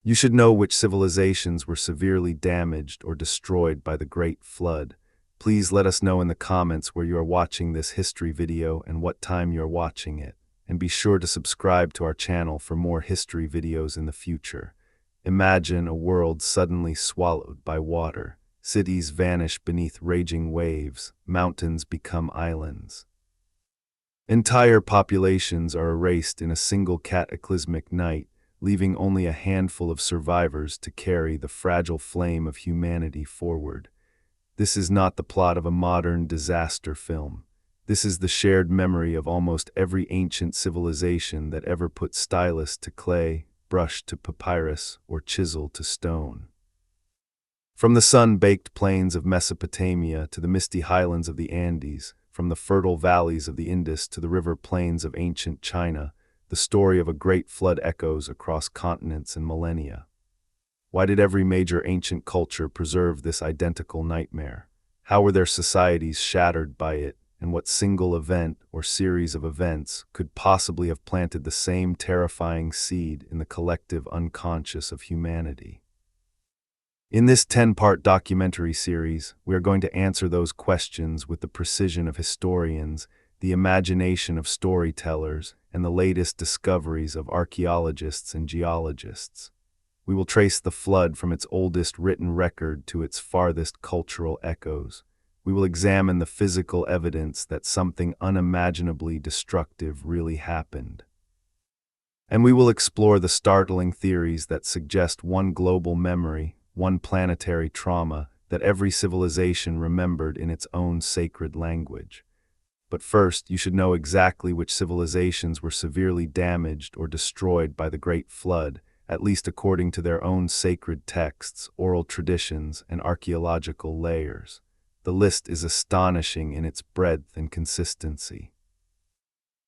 You should know which civilizations were severely damaged or destroyed by the Great Flood. Please let us know in the comments where you are watching this history video and what time you are watching it. And be sure to subscribe to our channel for more history videos in the future. Imagine a world suddenly swallowed by water. Cities vanish beneath raging waves. Mountains become islands. Entire populations are erased in a single cataclysmic night, leaving only a handful of survivors to carry the fragile flame of humanity forward. This is not the plot of a modern disaster film. This is the shared memory of almost every ancient civilization that ever put stylus to clay, brush to papyrus, or chisel to stone. From the sun-baked plains of Mesopotamia to the misty highlands of the Andes, from the fertile valleys of the Indus to the river plains of ancient China, the story of a great flood echoes across continents and millennia. Why did every major ancient culture preserve this identical nightmare? How were their societies shattered by it, and what single event or series of events could possibly have planted the same terrifying seed in the collective unconscious of humanity? In this 10-part documentary series, we are going to answer those questions with the precision of historians, the imagination of storytellers, and the latest discoveries of archaeologists and geologists. We will trace the flood from its oldest written record to its farthest cultural echoes. We will examine the physical evidence that something unimaginably destructive really happened. And we will explore the startling theories that suggest one global memory, one planetary trauma that every civilization remembered in its own sacred language. But first, you should know exactly which civilizations were severely damaged or destroyed by the Great Flood, at least according to their own sacred texts, oral traditions, and archaeological layers. The list is astonishing in its breadth and consistency.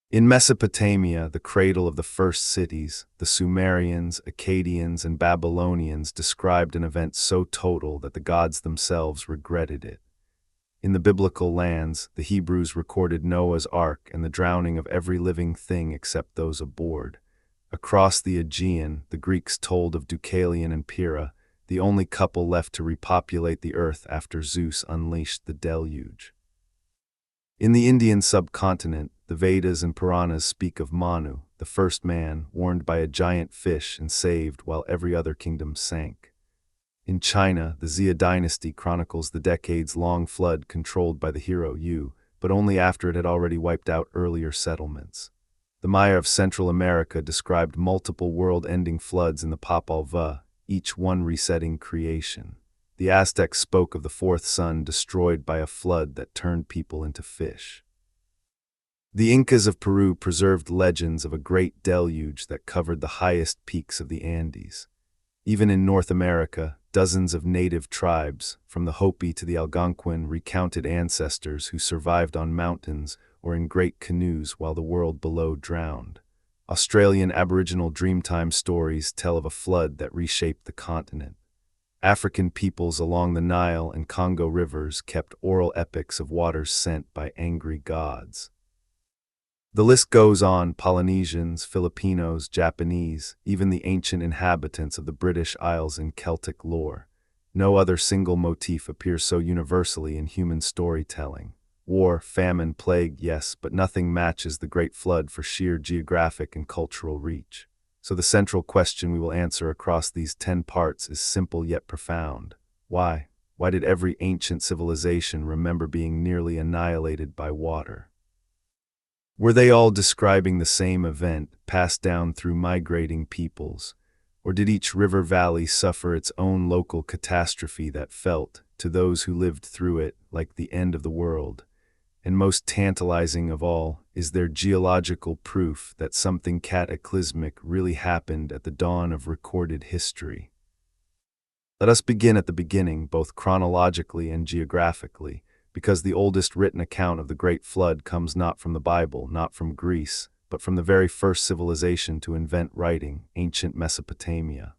In Mesopotamia, the cradle of the first cities, the Sumerians, Akkadians, and Babylonians described an event so total that the gods themselves regretted it. In the biblical lands, the Hebrews recorded Noah's Ark and the drowning of every living thing except those aboard. Across the Aegean, the Greeks told of Deucalion and Pyrrha, the only couple left to repopulate the earth after Zeus unleashed the deluge. In the Indian subcontinent, the Vedas and Puranas speak of Manu, the first man, warned by a giant fish and saved while every other kingdom sank. In China, the Xia dynasty chronicles the decades-long flood controlled by the hero Yu, but only after it had already wiped out earlier settlements. The Maya of Central America described multiple world-ending floods in the Popol Vuh, each one resetting creation. The Aztecs spoke of the fourth sun destroyed by a flood that turned people into fish. The Incas of Peru preserved legends of a great deluge that covered the highest peaks of the Andes. Even in North America, dozens of native tribes, from the Hopi to the Algonquin, recounted ancestors who survived on mountains or in great canoes while the world below drowned. Australian Aboriginal Dreamtime stories tell of a flood that reshaped the continent. African peoples along the Nile and Congo rivers kept oral epics of waters sent by angry gods. The list goes on: Polynesians, Filipinos, Japanese, even the ancient inhabitants of the British Isles in Celtic lore. No other single motif appears so universally in human storytelling. War, famine, plague, yes, but nothing matches the Great Flood for sheer geographic and cultural reach. So the central question we will answer across these 10 parts is simple yet profound. Why? Why did every ancient civilization remember being nearly annihilated by water? Were they all describing the same event, passed down through migrating peoples? Or did each river valley suffer its own local catastrophe that felt, to those who lived through it, like the end of the world? And most tantalizing of all, is there geological proof that something cataclysmic really happened at the dawn of recorded history? Let us begin at the beginning, both chronologically and geographically, because the oldest written account of the Great Flood comes not from the Bible, not from Greece, but from the very first civilization to invent writing, ancient Mesopotamia.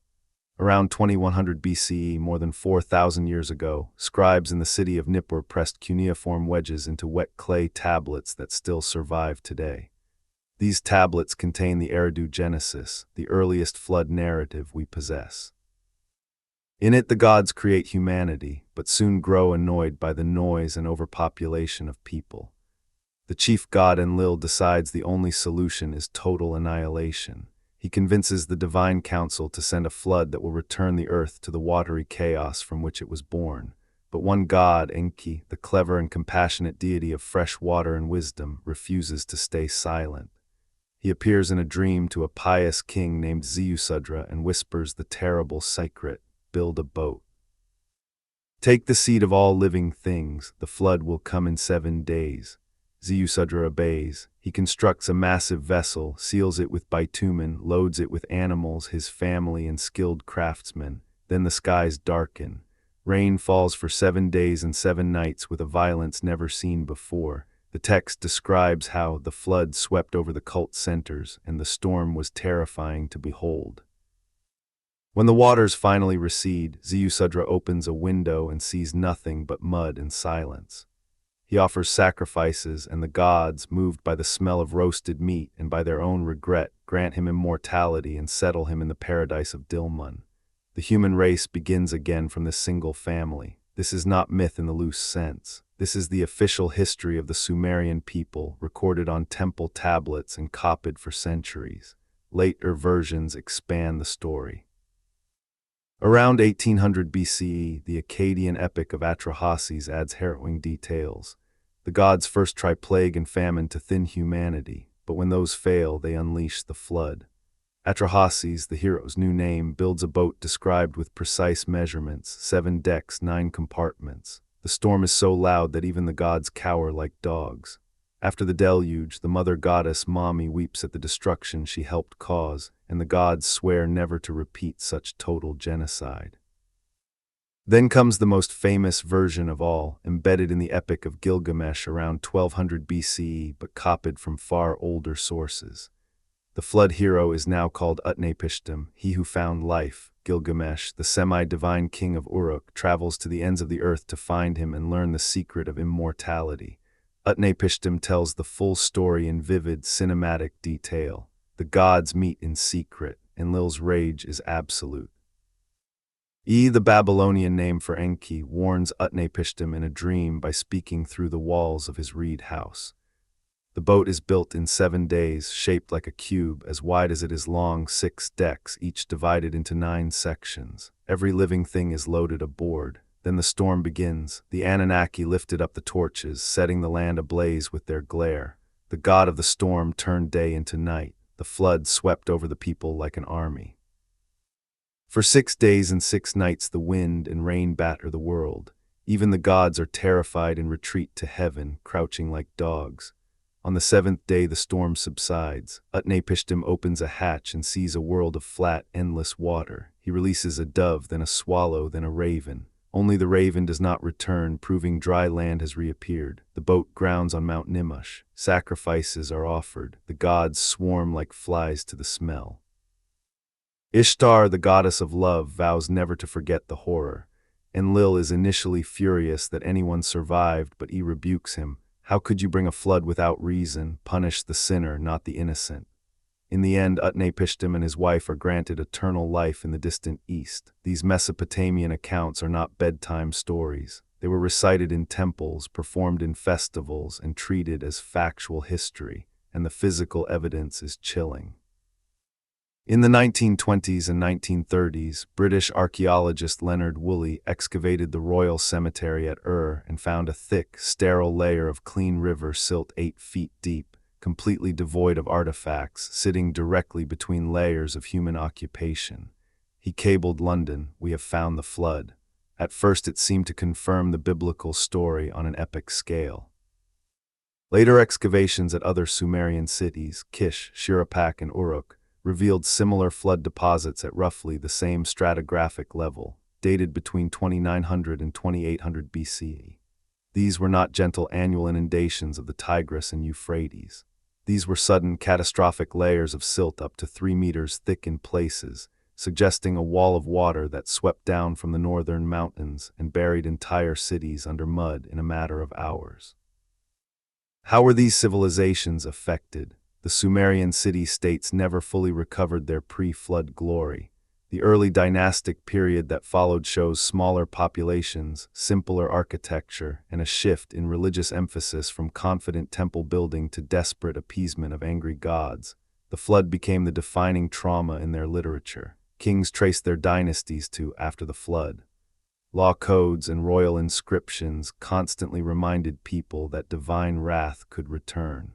Around 2100 BCE, more than 4,000 years ago, scribes in the city of Nippur pressed cuneiform wedges into wet clay tablets that still survive today. These tablets contain the Eridu Genesis, the earliest flood narrative we possess. In it, the gods create humanity, but soon grow annoyed by the noise and overpopulation of people. The chief god Enlil decides the only solution is total annihilation. He convinces the divine council to send a flood that will return the earth to the watery chaos from which it was born. But one god, Enki, the clever and compassionate deity of fresh water and wisdom, refuses to stay silent. He appears in a dream to a pious king named Ziusudra and whispers the terrible secret: build a boat. Take the seed of all living things, the flood will come in 7 days. Ziusudra obeys. He constructs a massive vessel, seals it with bitumen, loads it with animals, his family, and skilled craftsmen. Then the skies darken. Rain falls for 7 days and 7 nights with a violence never seen before. The text describes how the flood swept over the cult centers, and the storm was terrifying to behold. When the waters finally recede, Ziusudra opens a window and sees nothing but mud and silence. He offers sacrifices, and the gods, moved by the smell of roasted meat and by their own regret, grant him immortality and settle him in the paradise of Dilmun. The human race begins again from this single family. This is not myth in the loose sense. This is the official history of the Sumerian people, recorded on temple tablets and copied for centuries. Later versions expand the story. Around 1800 BCE, the Akkadian epic of Atrahasis adds harrowing details. The gods first try plague and famine to thin humanity, but when those fail, they unleash the flood. Atrahasis, the hero's new name, builds a boat described with precise measurements, 7 decks, 9 compartments. The storm is so loud that even the gods cower like dogs. After the deluge, the mother goddess Mami weeps at the destruction she helped cause, and the gods swear never to repeat such total genocide. Then comes the most famous version of all, embedded in the Epic of Gilgamesh around 1200 BCE, but copied from far older sources. The flood hero is now called Utnapishtim, he who found life. Gilgamesh, the semi-divine king of Uruk, travels to the ends of the earth to find him and learn the secret of immortality. Utnapishtim tells the full story in vivid, cinematic detail. The gods meet in secret, Enlil's rage is absolute. The Babylonian name for Enki, warns Utnapishtim in a dream by speaking through the walls of his reed house. The boat is built in 7 days, shaped like a cube, as wide as it is long, 6 decks, each divided into 9 sections. Every living thing is loaded aboard. Then the storm begins. The Anunnaki lifted up the torches, setting the land ablaze with their glare. The god of the storm turned day into night. The flood swept over the people like an army. For 6 days and 6 nights the wind and rain batter the world. Even the gods are terrified and retreat to heaven, crouching like dogs. On the 7th day the storm subsides. Utnapishtim opens a hatch and sees a world of flat, endless water. He releases a dove, then a swallow, then a raven. Only the raven does not return, proving dry land has reappeared. The boat grounds on Mount Nimush. Sacrifices are offered. The gods swarm like flies to the smell. Ishtar, the goddess of love, vows never to forget the horror. Enlil is initially furious that anyone survived, but he rebukes him. How could you bring a flood without reason? Punish the sinner, not the innocent. In the end, Utnapishtim and his wife are granted eternal life in the distant east. These Mesopotamian accounts are not bedtime stories. They were recited in temples, performed in festivals, and treated as factual history, and the physical evidence is chilling. In the 1920s and 1930s, British archaeologist Leonard Woolley excavated the Royal Cemetery at Ur and found a thick, sterile layer of clean river silt 8 feet deep, completely devoid of artifacts, sitting directly between layers of human occupation. He cabled London, "We have found the flood." At first it seemed to confirm the biblical story on an epic scale. Later excavations at other Sumerian cities, Kish, Shirappak, and Uruk, revealed similar flood deposits at roughly the same stratigraphic level, dated between 2900 and 2800 BCE. These were not gentle annual inundations of the Tigris and Euphrates. These were sudden, catastrophic layers of silt up to 3 meters thick in places, suggesting a wall of water that swept down from the northern mountains and buried entire cities under mud in a matter of hours. How were these civilizations affected? The the Sumerian city-states never fully recovered their pre-flood glory. The early dynastic period that followed shows smaller populations, simpler architecture, and a shift in religious emphasis from confident temple building to desperate appeasement of angry gods. The flood became the defining trauma in their literature. Kings traced their dynasties to after the flood. Law codes and royal inscriptions constantly reminded people that divine wrath could return.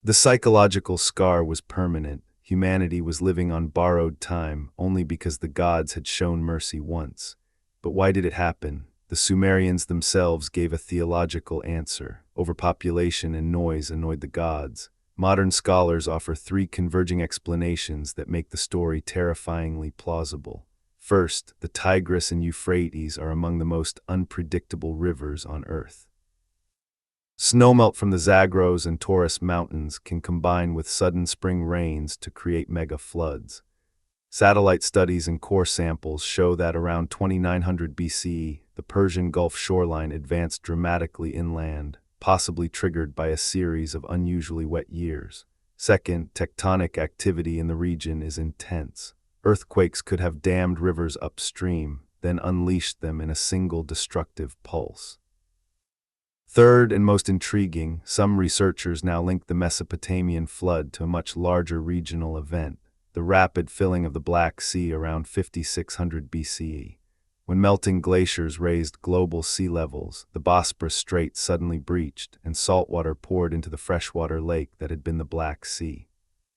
The psychological scar was permanent. Humanity was living on borrowed time only because the gods had shown mercy once. But why did it happen? The Sumerians themselves gave a theological answer. Overpopulation and noise annoyed the gods. Modern scholars offer three converging explanations that make the story terrifyingly plausible. First, the Tigris and Euphrates are among the most unpredictable rivers on Earth. Snowmelt from the Zagros and Taurus mountains can combine with sudden spring rains to create mega floods. Satellite studies and core samples show that around 2900 BCE, the Persian Gulf shoreline advanced dramatically inland, possibly triggered by a series of unusually wet years. Second, tectonic activity in the region is intense. Earthquakes could have dammed rivers upstream, then unleashed them in a single destructive pulse. Third, and most intriguing, some researchers now link the Mesopotamian flood to a much larger regional event, the rapid filling of the Black Sea around 5600 BCE. When melting glaciers raised global sea levels, the Bosporus Strait suddenly breached, and saltwater poured into the freshwater lake that had been the Black Sea.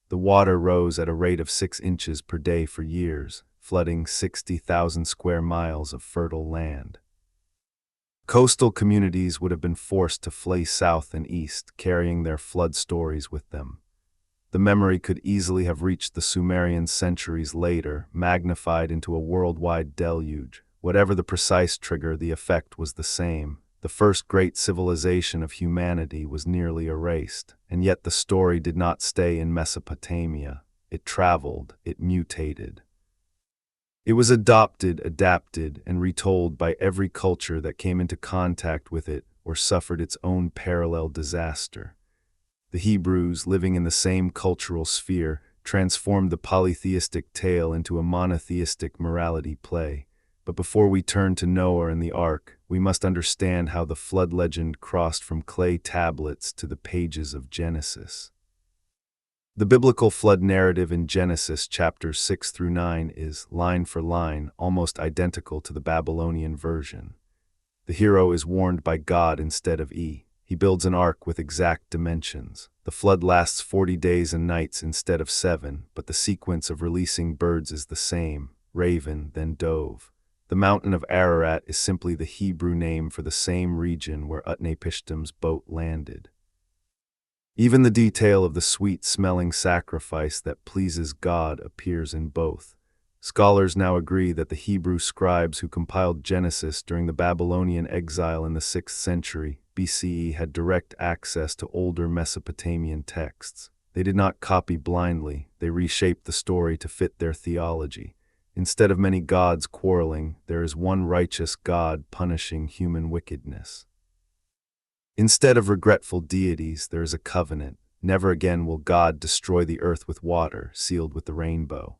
The water rose at a rate of 6 inches per day for years, flooding 60,000 square miles of fertile land. Coastal communities would have been forced to flee south and east, carrying their flood stories with them. The memory could easily have reached the Sumerians centuries later, magnified into a worldwide deluge. Whatever the precise trigger, the effect was the same. The first great civilization of humanity was nearly erased, and yet the story did not stay in Mesopotamia. It traveled, it mutated. It was adopted, adapted, and retold by every culture that came into contact with it or suffered its own parallel disaster. The Hebrews, living in the same cultural sphere, transformed the polytheistic tale into a monotheistic morality play. But before we turn to Noah and the Ark, we must understand how the flood legend crossed from clay tablets to the pages of Genesis. The biblical flood narrative in Genesis chapters 6 through 9 is, line for line, almost identical to the Babylonian version. The hero is warned by God instead of He builds an ark with exact dimensions. The flood lasts 40 days and nights instead of 7, but the sequence of releasing birds is the same, raven, then dove. The mountain of Ararat is simply the Hebrew name for the same region where Utnapishtim's boat landed. Even the detail of the sweet-smelling sacrifice that pleases God appears in both. Scholars now agree that the Hebrew scribes who compiled Genesis during the Babylonian exile in the 6th century BCE had direct access to older Mesopotamian texts. They did not copy blindly, they reshaped the story to fit their theology. Instead of many gods quarreling, there is one righteous God punishing human wickedness. Instead of regretful deities, there is a covenant. Never again will God destroy the earth with water, sealed with the rainbow.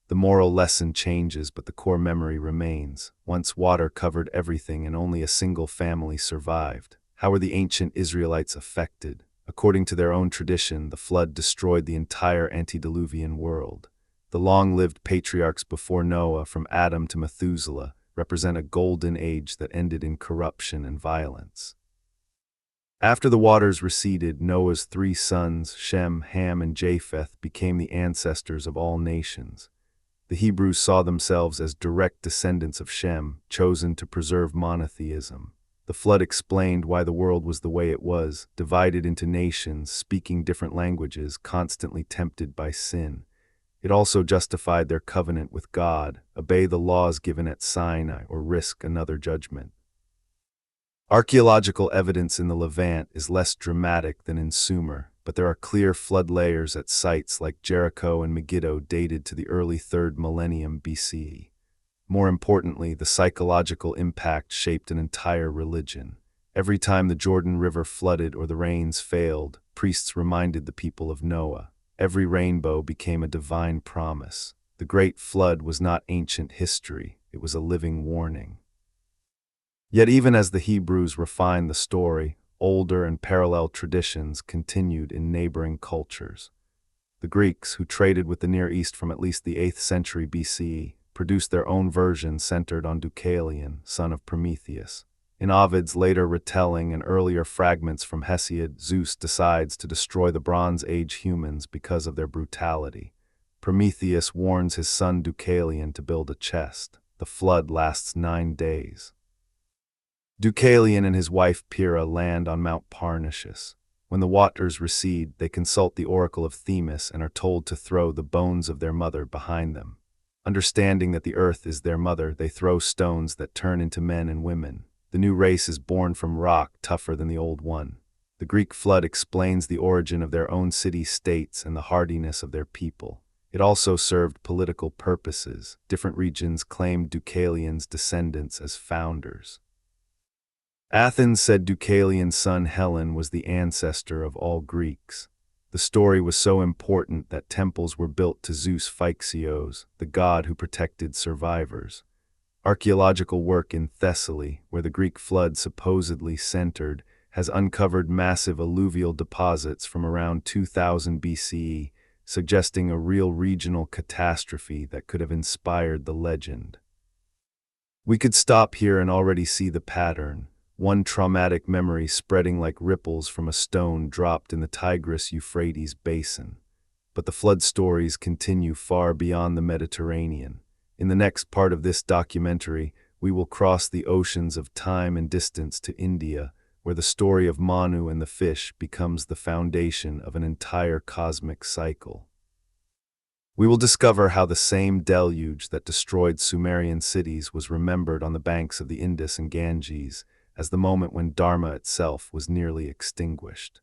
The moral lesson changes, but the core memory remains. Once water covered everything and only a single family survived. How were the ancient Israelites affected? According to their own tradition, the flood destroyed the entire antediluvian world. The long-lived patriarchs before Noah, from Adam to Methuselah, represent a golden age that ended in corruption and violence. After the waters receded, Noah's 3 sons, Shem, Ham, and Japheth, became the ancestors of all nations. The Hebrews saw themselves as direct descendants of Shem, chosen to preserve monotheism. The flood explained why the world was the way it was, divided into nations, speaking different languages, constantly tempted by sin. It also justified their covenant with God, obey the laws given at Sinai, or risk another judgment. Archaeological evidence in the Levant is less dramatic than in Sumer, but there are clear flood layers at sites like Jericho and Megiddo dated to the early 3rd millennium BCE. More importantly, the psychological impact shaped an entire religion. Every time the Jordan River flooded or the rains failed, priests reminded the people of Noah. Every rainbow became a divine promise. The Great Flood was not ancient history, it was a living warning. Yet even as the Hebrews refined the story, older and parallel traditions continued in neighboring cultures. The Greeks, who traded with the Near East from at least the 8th century BCE, produced their own version centered on Deucalion, son of Prometheus. In Ovid's later retelling and earlier fragments from Hesiod, Zeus decides to destroy the Bronze Age humans because of their brutality. Prometheus warns his son Deucalion to build a chest. The flood lasts 9 days. Deucalion and his wife Pyrrha land on Mount Parnassus. When the waters recede, they consult the oracle of Themis and are told to throw the bones of their mother behind them. Understanding that the earth is their mother, they throw stones that turn into men and women. The new race is born from rock tougher than the old one. The Greek flood explains the origin of their own city-states and the hardiness of their people. It also served political purposes. Different regions claimed Deucalion's descendants as founders. Athens said Deucalion's son Hellen was the ancestor of all Greeks. The story was so important that temples were built to Zeus Phyxios, the god who protected survivors. Archaeological work in Thessaly, where the Greek flood supposedly centered, has uncovered massive alluvial deposits from around 2000 BCE, suggesting a real regional catastrophe that could have inspired the legend. We could stop here and already see the pattern. One traumatic memory spreading like ripples from a stone dropped in the Tigris-Euphrates basin. But the flood stories continue far beyond the Mediterranean. In the next part of this documentary, we will cross the oceans of time and distance to India, where the story of Manu and the fish becomes the foundation of an entire cosmic cycle. We will discover how the same deluge that destroyed Sumerian cities was remembered on the banks of the Indus and Ganges, as the moment when Dharma itself was nearly extinguished.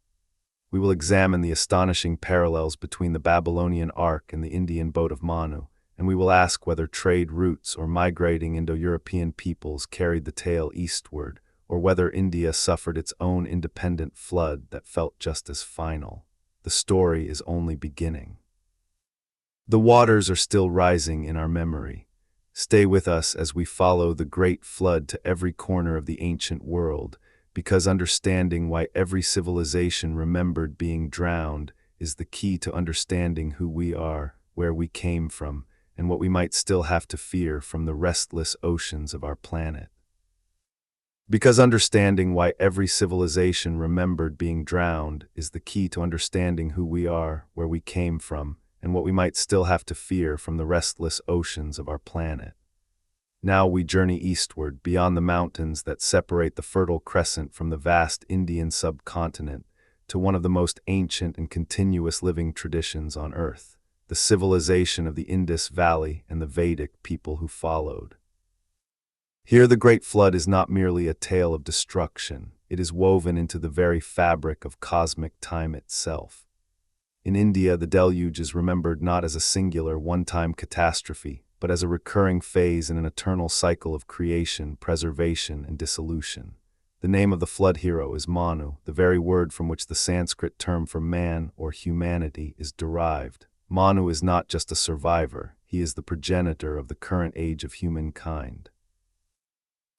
We will examine the astonishing parallels between the Babylonian Ark and the Indian boat of Manu, and we will ask whether trade routes or migrating Indo-European peoples carried the tale eastward, or whether India suffered its own independent flood that felt just as final. The story is only beginning. The waters are still rising in our memory. Stay with us as we follow the Great Flood to every corner of the ancient world, because understanding why every civilization remembered being drowned is the key to understanding who we are, where we came from, and what we might still have to fear from the restless oceans of our planet. Because understanding why every civilization remembered being drowned is the key to understanding who we are, where we came from, and what we might still have to fear from the restless oceans of our planet. Now we journey eastward, beyond the mountains that separate the Fertile Crescent from the vast Indian subcontinent, to one of the most ancient and continuous living traditions on Earth, the civilization of the Indus Valley and the Vedic people who followed. Here the Great Flood is not merely a tale of destruction, it is woven into the very fabric of cosmic time itself. In India, the deluge is remembered not as a singular, one-time catastrophe, but as a recurring phase in an eternal cycle of creation, preservation, and dissolution. The name of the flood hero is Manu, the very word from which the Sanskrit term for man or humanity is derived. Manu is not just a survivor, he is the progenitor of the current age of humankind.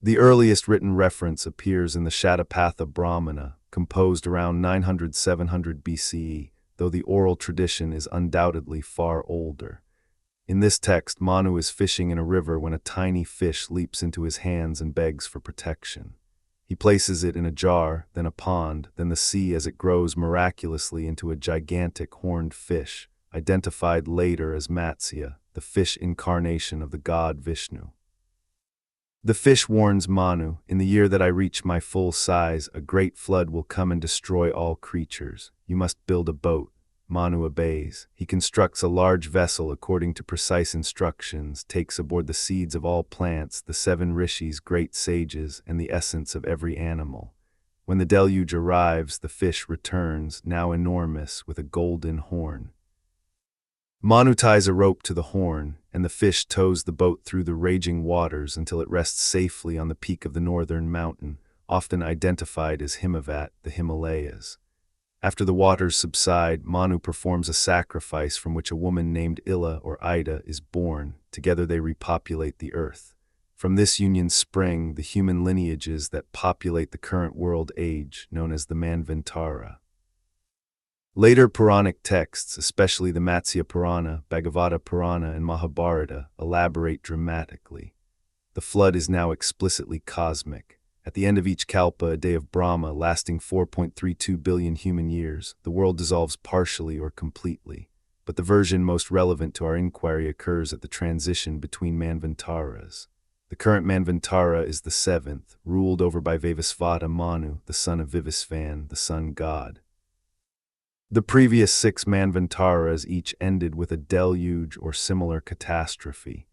The earliest written reference appears in the Shatapatha Brahmana, composed around 900–700 BCE, though the oral tradition is undoubtedly far older. In this text, Manu is fishing in a river when a tiny fish leaps into his hands and begs for protection. He places it in a jar, then a pond, then the sea as it grows miraculously into a gigantic horned fish, identified later as Matsya, the fish incarnation of the god Vishnu. The fish warns Manu, "In the year that I reach my full size, a great flood will come and destroy all creatures. You must build a boat." Manu obeys. He constructs a large vessel according to precise instructions, takes aboard the seeds of all plants, the 7 rishis, great sages, and the essence of every animal. When the deluge arrives, the fish returns, now enormous, with a golden horn. Manu ties a rope to the horn, and the fish tows the boat through the raging waters until it rests safely on the peak of the northern mountain, often identified as Himavat, the Himalayas. After the waters subside, Manu performs a sacrifice from which a woman named Illa or Ida is born. Together they repopulate the earth. From this union spring the human lineages that populate the current world age, known as the Manvantara. Later Puranic texts, especially the Matsya Purana, Bhagavata Purana, and Mahabharata, elaborate dramatically. The flood is now explicitly cosmic. At the end of each kalpa, a day of Brahma lasting 4.32 billion human years, the world dissolves partially or completely. But the version most relevant to our inquiry occurs at the transition between Manvantaras. The current Manvantara is the seventh, ruled over by Vivasvata Manu, the son of Vivasvan, the sun god. The previous 6 Manvantaras each ended with a deluge or similar catastrophe.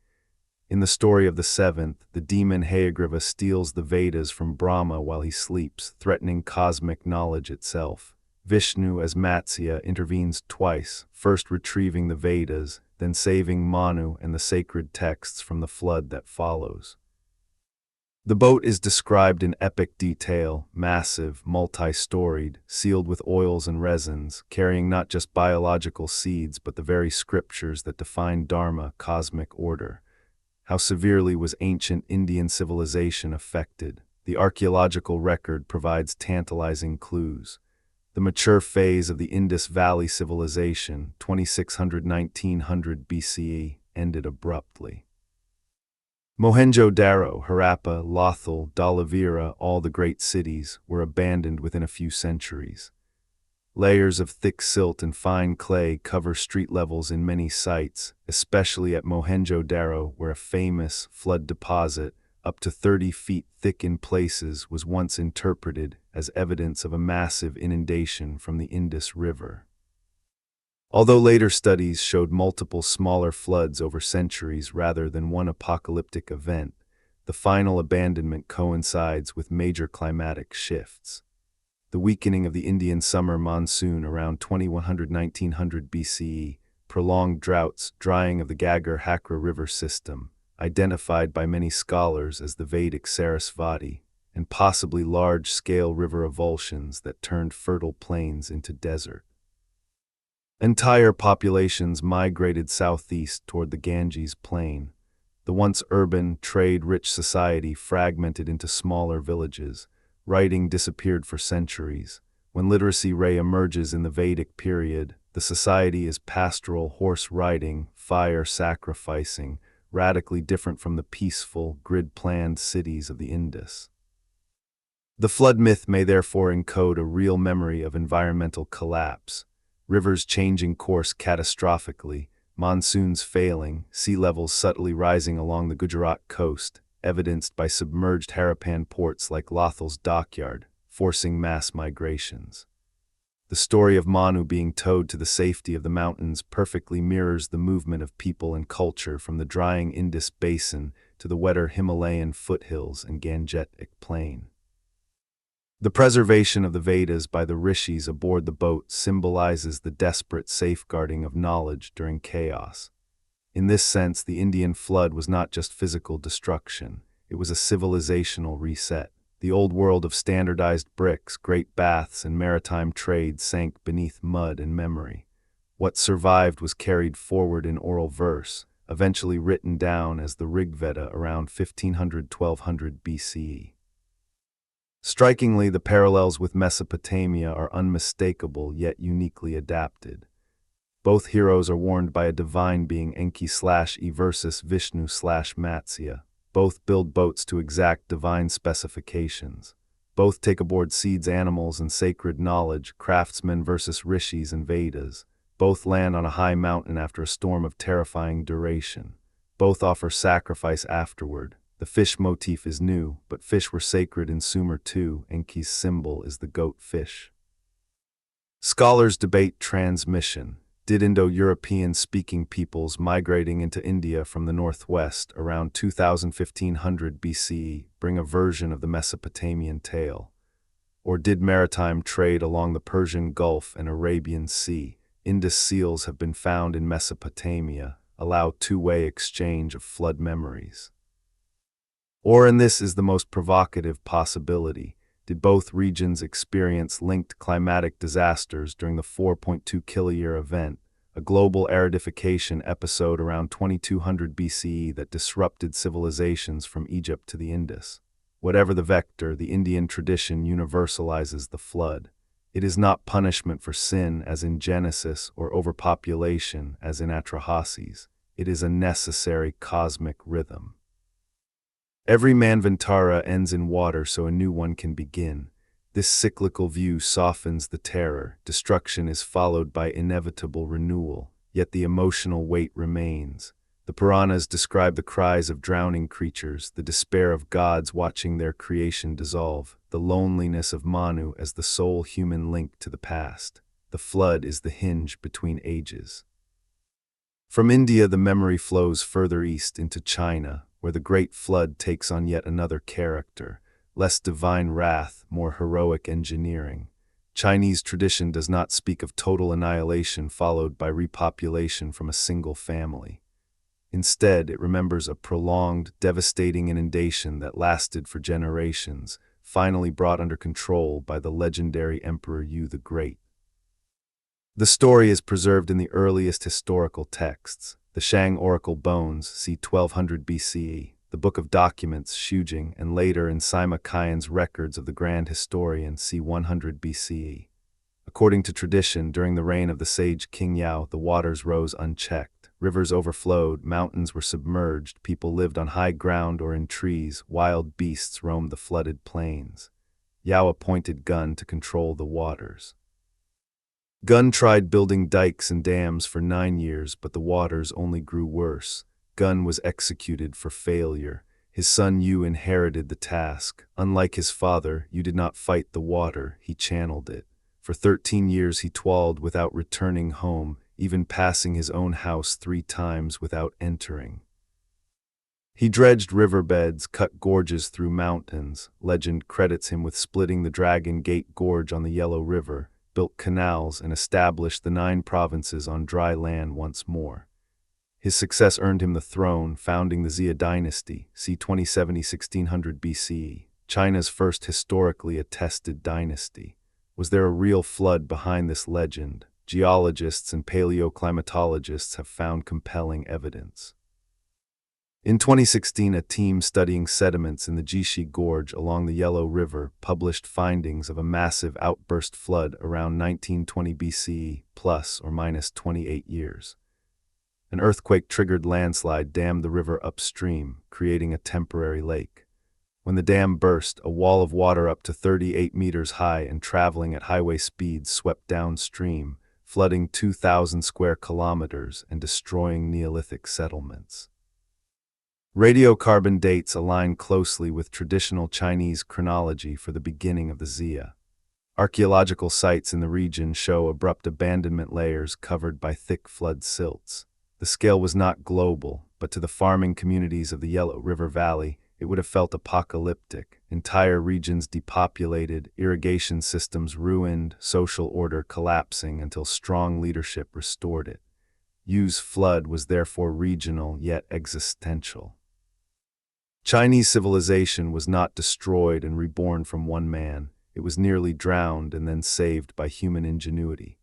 In the story of the seventh, the demon Hayagriva steals the Vedas from Brahma while he sleeps, threatening cosmic knowledge itself. Vishnu, as Matsya, intervenes twice, first retrieving the Vedas, then saving Manu and the sacred texts from the flood that follows. The boat is described in epic detail, massive, multi-storied, sealed with oils and resins, carrying not just biological seeds but the very scriptures that define Dharma, cosmic order. How severely was ancient Indian civilization affected? The archaeological record provides tantalizing clues. The mature phase of the Indus Valley civilization, 2600–1900 BCE, ended abruptly. Mohenjo-Daro, Harappa, Lothal, Dhalavira, all the great cities, were abandoned within a few centuries. Layers of thick silt and fine clay cover street levels in many sites, especially at Mohenjo-Daro, where a famous flood deposit, up to 30 feet thick in places, was once interpreted as evidence of a massive inundation from the Indus River. Although later studies showed multiple smaller floods over centuries rather than one apocalyptic event, the final abandonment coincides with major climatic shifts. The weakening of the Indian summer monsoon around 2100–1900 BCE, prolonged droughts, drying of the Ghaggar-Hakra river system, identified by many scholars as the Vedic Sarasvati, and possibly large-scale river avulsions that turned fertile plains into desert. Entire populations migrated southeast toward the Ganges plain. The once urban, trade-rich society fragmented into smaller villages. Writing disappeared for centuries. When literacy re-emerges in the Vedic period, the society is pastoral horse-riding, fire-sacrificing, radically different from the peaceful, grid-planned cities of the Indus. The flood myth may therefore encode a real memory of environmental collapse. Rivers changing course catastrophically, monsoons failing, sea levels subtly rising along the Gujarat coast, evidenced by submerged Harappan ports like Lothal's dockyard, forcing mass migrations. The story of Manu being towed to the safety of the mountains perfectly mirrors the movement of people and culture from the drying Indus basin to the wetter Himalayan foothills and Gangetic plain. The preservation of the Vedas by the rishis aboard the boat symbolizes the desperate safeguarding of knowledge during chaos. In this sense, the Indian flood was not just physical destruction, it was a civilizational reset. The old world of standardized bricks, great baths, and maritime trade sank beneath mud and memory. What survived was carried forward in oral verse, eventually written down as the Rigveda around 1500–1200 BCE. Strikingly, the parallels with Mesopotamia are unmistakable yet uniquely adapted. Both heroes are warned by a divine being Enki/E versus Vishnu/Matsya. Both build boats to exact divine specifications. Both take aboard seeds, animals, and sacred knowledge, craftsmen versus rishis and Vedas. Both land on a high mountain after a storm of terrifying duration. Both offer sacrifice afterward. The fish motif is new, but fish were sacred in Sumer too. Enki's symbol is the goat fish. Scholars debate transmission. Did Indo-European speaking peoples migrating into India from the northwest around 1500 BCE bring a version of the Mesopotamian tale? Or did maritime trade along the Persian Gulf and Arabian Sea, Indus seals have been found in Mesopotamia, allow two-way exchange of flood memories? Or, and this is the most provocative possibility, Did both regions experience linked climatic disasters during the 4.2 kiloyear event, a global aridification episode around 2200 BCE that disrupted civilizations from Egypt to the Indus? Whatever the vector, the Indian tradition universalizes the flood. It is not punishment for sin as in Genesis or overpopulation as in Atrahasis. It is a necessary cosmic rhythm. Every Manvantara ends in water so a new one can begin. This cyclical view softens the terror. Destruction is followed by inevitable renewal, yet the emotional weight remains. The Puranas describe the cries of drowning creatures, the despair of gods watching their creation dissolve, the loneliness of Manu as the sole human link to the past. The flood is the hinge between ages. From India, the memory flows further east into China, where the Great Flood takes on yet another character, less divine wrath, more heroic engineering. Chinese tradition does not speak of total annihilation followed by repopulation from a single family. Instead, it remembers a prolonged, devastating inundation that lasted for generations, finally brought under control by the legendary Emperor Yu the Great. The story is preserved in the earliest historical texts, the Shang Oracle Bones, c. 1200 BCE, the Book of Documents, Shujing, and later in Sima Qian's Records of the Grand Historian, c. 100 BCE. According to tradition, during the reign of the sage King Yao, the waters rose unchecked. Rivers overflowed, mountains were submerged, people lived on high ground or in trees, wild beasts roamed the flooded plains. Yao appointed Gun to control the waters. Gun tried building dikes and dams for 9 years, but the waters only grew worse. Gun was executed for failure. His son Yu inherited the task. Unlike his father, Yu did not fight the water, he channeled it. For 13 years he toiled without returning home, even passing his own house 3 times without entering. He dredged riverbeds, cut gorges through mountains. Legend credits him with splitting the Dragon Gate Gorge on the Yellow River, built canals, and established the 9 provinces on dry land once more. His success earned him the throne, founding the Xia dynasty, c. 2070–1600 BCE, China's first historically attested dynasty. Was there a real flood behind this legend? Geologists and paleoclimatologists have found compelling evidence. In 2016, a team studying sediments in the Jishi Gorge along the Yellow River published findings of a massive outburst flood around 1920 BCE, plus or minus 28 years. An earthquake-triggered landslide dammed the river upstream, creating a temporary lake. When the dam burst, a wall of water up to 38 meters high and traveling at highway speeds swept downstream, flooding 2,000 square kilometers and destroying Neolithic settlements. Radiocarbon dates align closely with traditional Chinese chronology for the beginning of the Xia. Archaeological sites in the region show abrupt abandonment layers covered by thick flood silts. The scale was not global, but to the farming communities of the Yellow River Valley, it would have felt apocalyptic. Entire regions depopulated, irrigation systems ruined, social order collapsing until strong leadership restored it. Yu's flood was therefore regional yet existential. Chinese civilization was not destroyed and reborn from one man. It was nearly drowned and then saved by human ingenuity.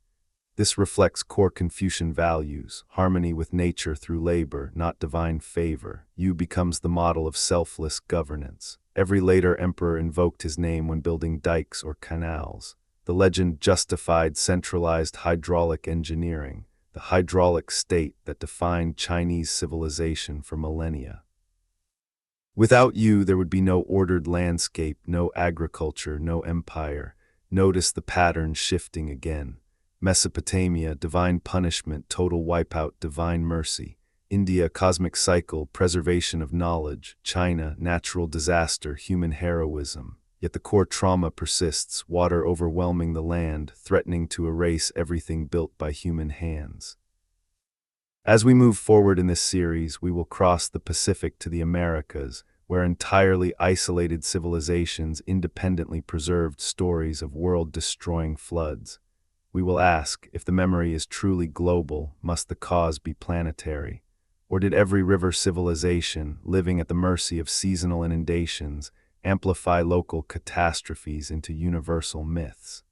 This reflects core Confucian values, harmony with nature through labor, not divine favor. Yu becomes the model of selfless governance. Every later emperor invoked his name when building dikes or canals. The legend justified centralized hydraulic engineering, the hydraulic state that defined Chinese civilization for millennia. Without Yu, there would be no ordered landscape, no agriculture, no empire. Notice the pattern shifting again. Mesopotamia, divine punishment, total wipeout, divine mercy. India, cosmic cycle, preservation of knowledge. China, natural disaster, human heroism. Yet the core trauma persists, water overwhelming the land, threatening to erase everything built by human hands. As we move forward in this series, we will cross the Pacific to the Americas, where entirely isolated civilizations independently preserved stories of world-destroying floods. We will ask, if the memory is truly global, must the cause be planetary? Or did every river civilization, living at the mercy of seasonal inundations, amplify local catastrophes into universal myths.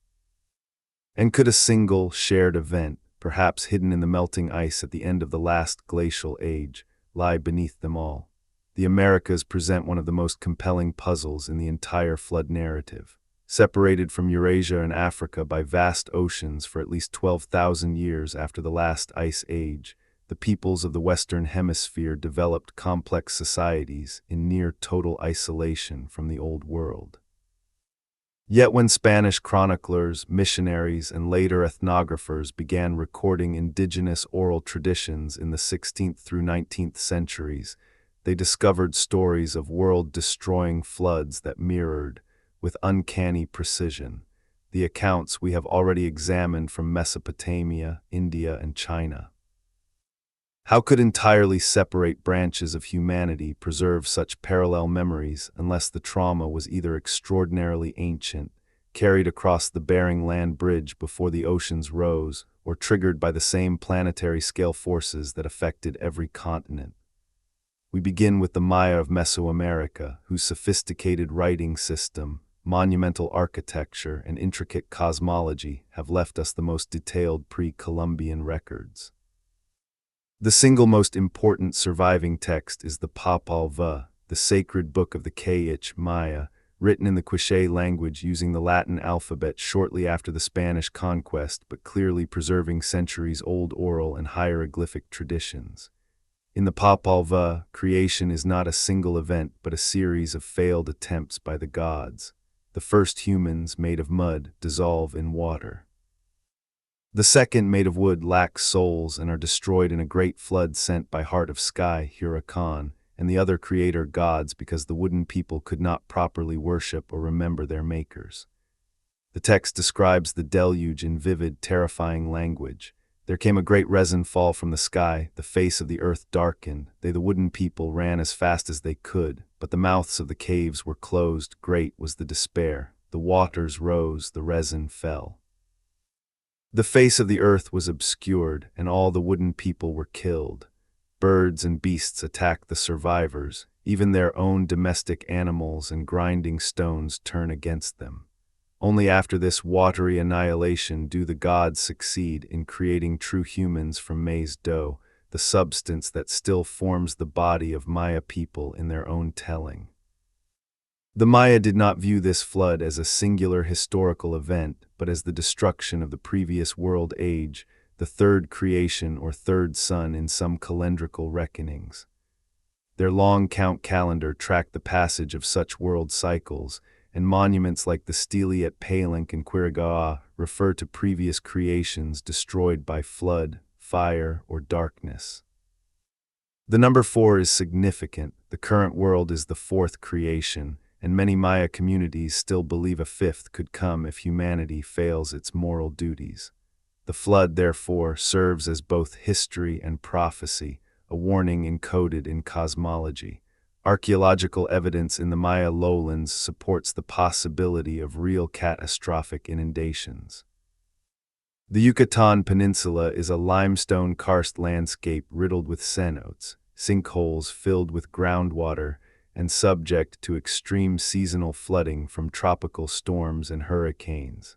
And could a single, shared event, perhaps hidden in the melting ice at the end of the last glacial age, lie beneath them all? The Americas present one of the most compelling puzzles in the entire flood narrative. Separated from Eurasia and Africa by vast oceans for at least 12,000 years after the last ice age, the peoples of the Western Hemisphere developed complex societies in near total isolation from the Old World. Yet when Spanish chroniclers, missionaries, and later ethnographers began recording indigenous oral traditions in the 16th through 19th centuries, they discovered stories of world-destroying floods that mirrored, with uncanny precision, the accounts we have already examined from Mesopotamia, India, and China. How could entirely separate branches of humanity preserve such parallel memories unless the trauma was either extraordinarily ancient, carried across the Bering Land Bridge before the oceans rose, or triggered by the same planetary scale forces that affected every continent? We begin with the Maya of Mesoamerica, whose sophisticated writing system, monumental architecture, and intricate cosmology have left us the most detailed pre-Columbian records. The single most important surviving text is the Popol Vuh, the sacred book of the K'ich Maya, written in the Quiché language using the Latin alphabet shortly after the Spanish conquest, but clearly preserving centuries-old oral and hieroglyphic traditions. In the Popol Vuh, creation is not a single event but a series of failed attempts by the gods. The first humans, made of mud, dissolve in water. The second, made of wood, lack souls and are destroyed in a great flood sent by Heart of Sky, Huracan, and the other creator gods because the wooden people could not properly worship or remember their makers. The text describes the deluge in vivid, terrifying language. There came a great resin fall from the sky, the face of the earth darkened, they the wooden people ran as fast as they could, but the mouths of the caves were closed, great was the despair, the waters rose, the resin fell. The face of the earth was obscured, and all the wooden people were killed. Birds and beasts attacked the survivors, even their own domestic animals and grinding stones turn against them. Only after this watery annihilation do the gods succeed in creating true humans from maize dough, the substance that still forms the body of Maya people in their own telling. The Maya did not view this flood as a singular historical event, but as the destruction of the previous world age, the third creation or third sun in some calendrical reckonings. Their long count calendar tracked the passage of such world cycles, and monuments like the stele at Palenque and Quirigua refer to previous creations destroyed by flood, fire, or darkness. The number 4 is significant. The current world is the fourth creation, and many Maya communities still believe a fifth could come if humanity fails its moral duties. The flood, therefore, serves as both history and prophecy, a warning encoded in cosmology. Archaeological evidence in the Maya lowlands supports the possibility of real catastrophic inundations. The Yucatan Peninsula is a limestone karst landscape riddled with cenotes, sinkholes filled with groundwater, and subject to extreme seasonal flooding from tropical storms and hurricanes.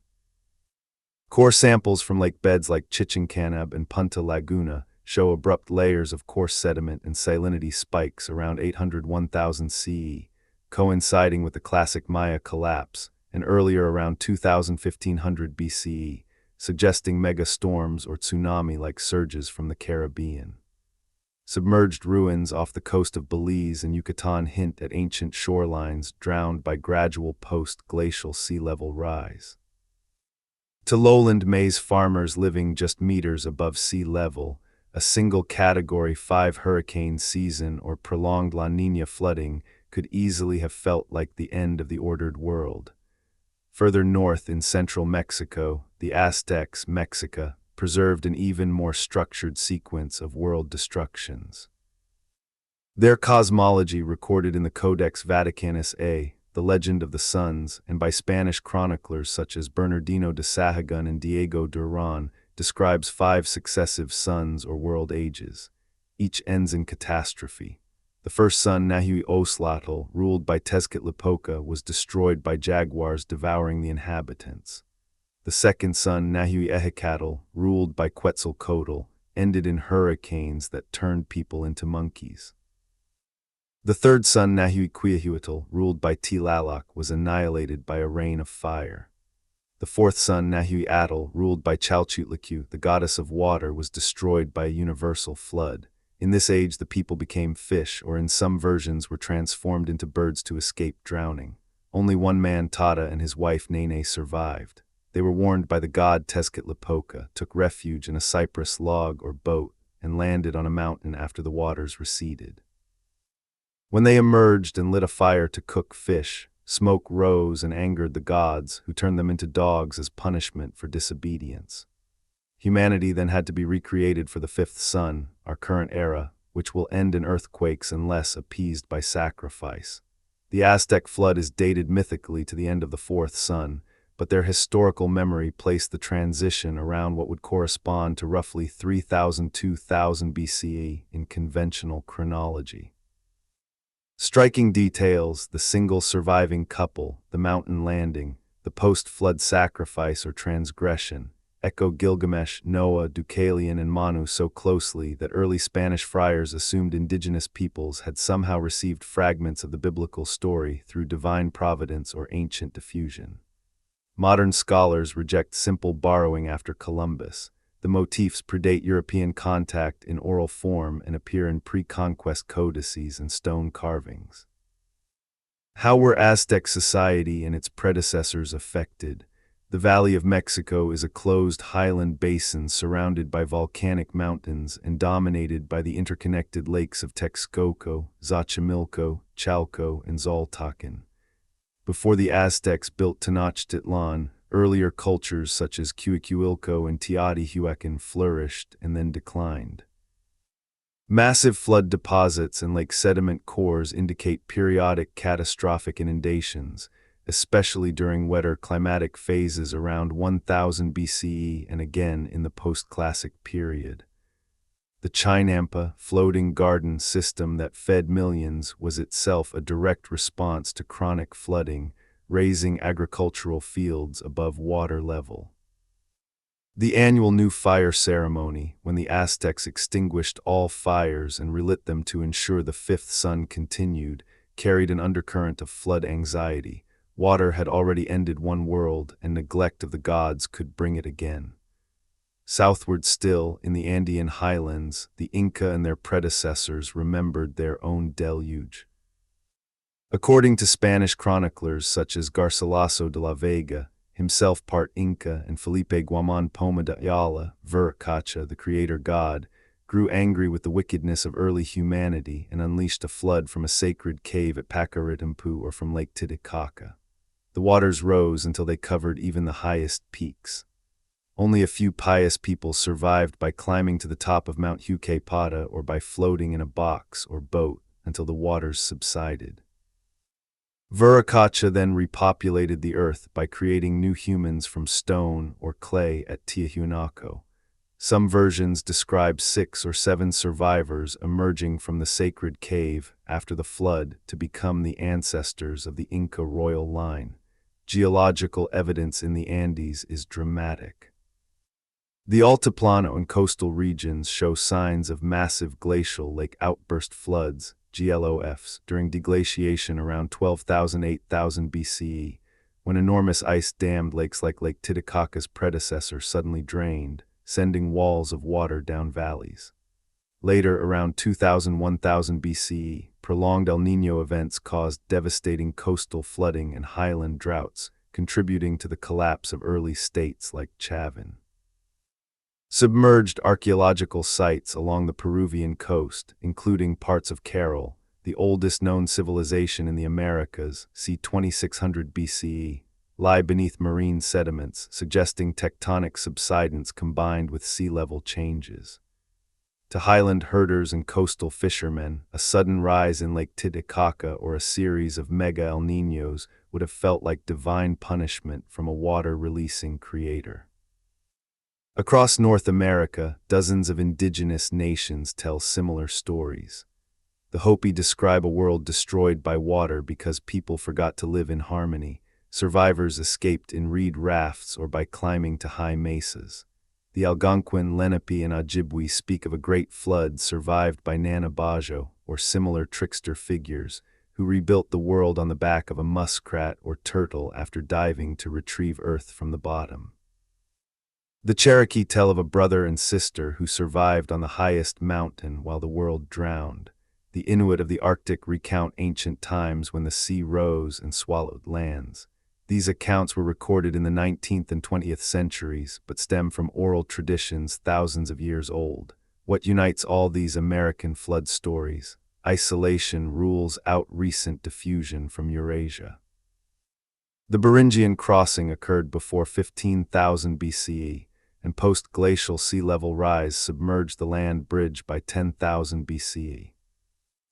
Core samples from lake beds like Chichincanab and Punta Laguna show abrupt layers of coarse sediment and salinity spikes around 800–1000 CE, coinciding with the classic Maya collapse, and earlier around 2000–1500 BCE, suggesting mega-storms or tsunami-like surges from the Caribbean. Submerged ruins off the coast of Belize and Yucatan hint at ancient shorelines drowned by gradual post-glacial sea level rise. To lowland maize farmers living just meters above sea level, a single Category 5 hurricane season or prolonged La Niña flooding could easily have felt like the end of the ordered world. Further north in central Mexico, the Aztecs, Mexica, preserved an even more structured sequence of world destructions. Their cosmology, recorded in the Codex Vaticanus A, the Legend of the Suns, and by Spanish chroniclers such as Bernardino de Sahagun and Diego Duran, describes 5 successive suns or world ages. Each ends in catastrophe. The The first sun, Nahui Oslatl, ruled by Tezcatlipoca, was destroyed by jaguars devouring the inhabitants. The second sun, Nahui Ehecatl, ruled by Quetzalcoatl, ended in hurricanes that turned people into monkeys. The third sun, Nahui Quiahuatl, ruled by Tlaloc, was annihilated by a rain of fire. The fourth sun, Nahui Atl, ruled by Chalchutlicue, the goddess of water, was destroyed by a universal flood. In this age, the people became fish, or in some versions were transformed into birds to escape drowning. Only one man, Tata, and his wife Nene survived. They were warned by the god Tezcatlipoca, took refuge in a cypress log or boat, and landed on a mountain after the waters receded. When they emerged and lit a fire to cook fish, smoke rose and angered the gods, who turned them into dogs as punishment for disobedience. Humanity then had to be recreated for the fifth sun, our current era, which will end in earthquakes unless appeased by sacrifice. The Aztec flood is dated mythically to the end of the fourth sun, but their historical memory placed the transition around what would correspond to roughly 3000–2000 BCE in conventional chronology. Striking details: the single surviving couple, the mountain landing, the post-flood sacrifice or transgression, echo Gilgamesh, Noah, Deucalion, and Manu so closely that early Spanish friars assumed indigenous peoples had somehow received fragments of the biblical story through divine providence or ancient diffusion. Modern scholars reject simple borrowing after Columbus. The motifs predate European contact in oral form and appear in pre-conquest codices and stone carvings. How were Aztec society and its predecessors affected? The Valley of Mexico is a closed highland basin surrounded by volcanic mountains and dominated by the interconnected lakes of Texcoco, Xochimilco, Chalco, and Xaltacan. Before the Aztecs built Tenochtitlan, earlier cultures such as Cuicuilco and Teotihuacan flourished and then declined. Massive flood deposits and lake sediment cores indicate periodic catastrophic inundations, especially during wetter climatic phases around 1000 BCE and again in the post-classic period. The Chinampa, floating garden system that fed millions, was itself a direct response to chronic flooding, raising agricultural fields above water level. The annual New Fire ceremony, when the Aztecs extinguished all fires and relit them to ensure the fifth sun continued, carried an undercurrent of flood anxiety. Water had already ended one world, and neglect of the gods could bring it again. Southward still, in the Andean highlands, the Inca and their predecessors remembered their own deluge. According to Spanish chroniclers such as Garcilaso de la Vega, himself part Inca, and Felipe Guamán Poma de Ayala, Viracocha, the creator god, grew angry with the wickedness of early humanity and unleashed a flood from a sacred cave at Pacaritampu or from Lake Titicaca. The waters rose until they covered even the highest peaks. Only a few pious people survived by climbing to the top of Mount Huaycapata or by floating in a box or boat until the waters subsided. Viracocha then repopulated the earth by creating new humans from stone or clay at Tiahuanaco. Some versions describe 6 or 7 survivors emerging from the sacred cave after the flood to become the ancestors of the Inca royal line. Geological evidence in the Andes is dramatic. The Altiplano and coastal regions show signs of massive glacial lake outburst floods, GLOFs, during deglaciation around 12,000–8,000 BCE, when enormous ice-dammed lakes like Lake Titicaca's predecessor suddenly drained, sending walls of water down valleys. Later, around 2000–1000 BCE, prolonged El Niño events caused devastating coastal flooding and highland droughts, contributing to the collapse of early states like Chavin. Submerged archaeological sites along the Peruvian coast, including parts of Carol, the oldest known civilization in the Americas, c. 2600 BCE, lie beneath marine sediments, suggesting tectonic subsidence combined with sea level changes. To highland herders and coastal fishermen, a sudden rise in Lake Titicaca or a series of mega El Niños would have felt like divine punishment from a water-releasing creator. Across North America, dozens of indigenous nations tell similar stories. The Hopi describe a world destroyed by water because people forgot to live in harmony. Survivors escaped in reed rafts or by climbing to high mesas. The Algonquin, Lenape, and Ojibwe speak of a great flood survived by Nanabajo or similar trickster figures who rebuilt the world on the back of a muskrat or turtle after diving to retrieve earth from the bottom. The Cherokee tell of a brother and sister who survived on the highest mountain while the world drowned. The Inuit of the Arctic recount ancient times when the sea rose and swallowed lands. These accounts were recorded in the 19th and 20th centuries, but stem from oral traditions thousands of years old. What unites all these American flood stories? Isolation rules out recent diffusion from Eurasia. The Beringian crossing occurred before 15,000 BCE, and post-glacial sea level rise submerged the land bridge by 10,000 BCE.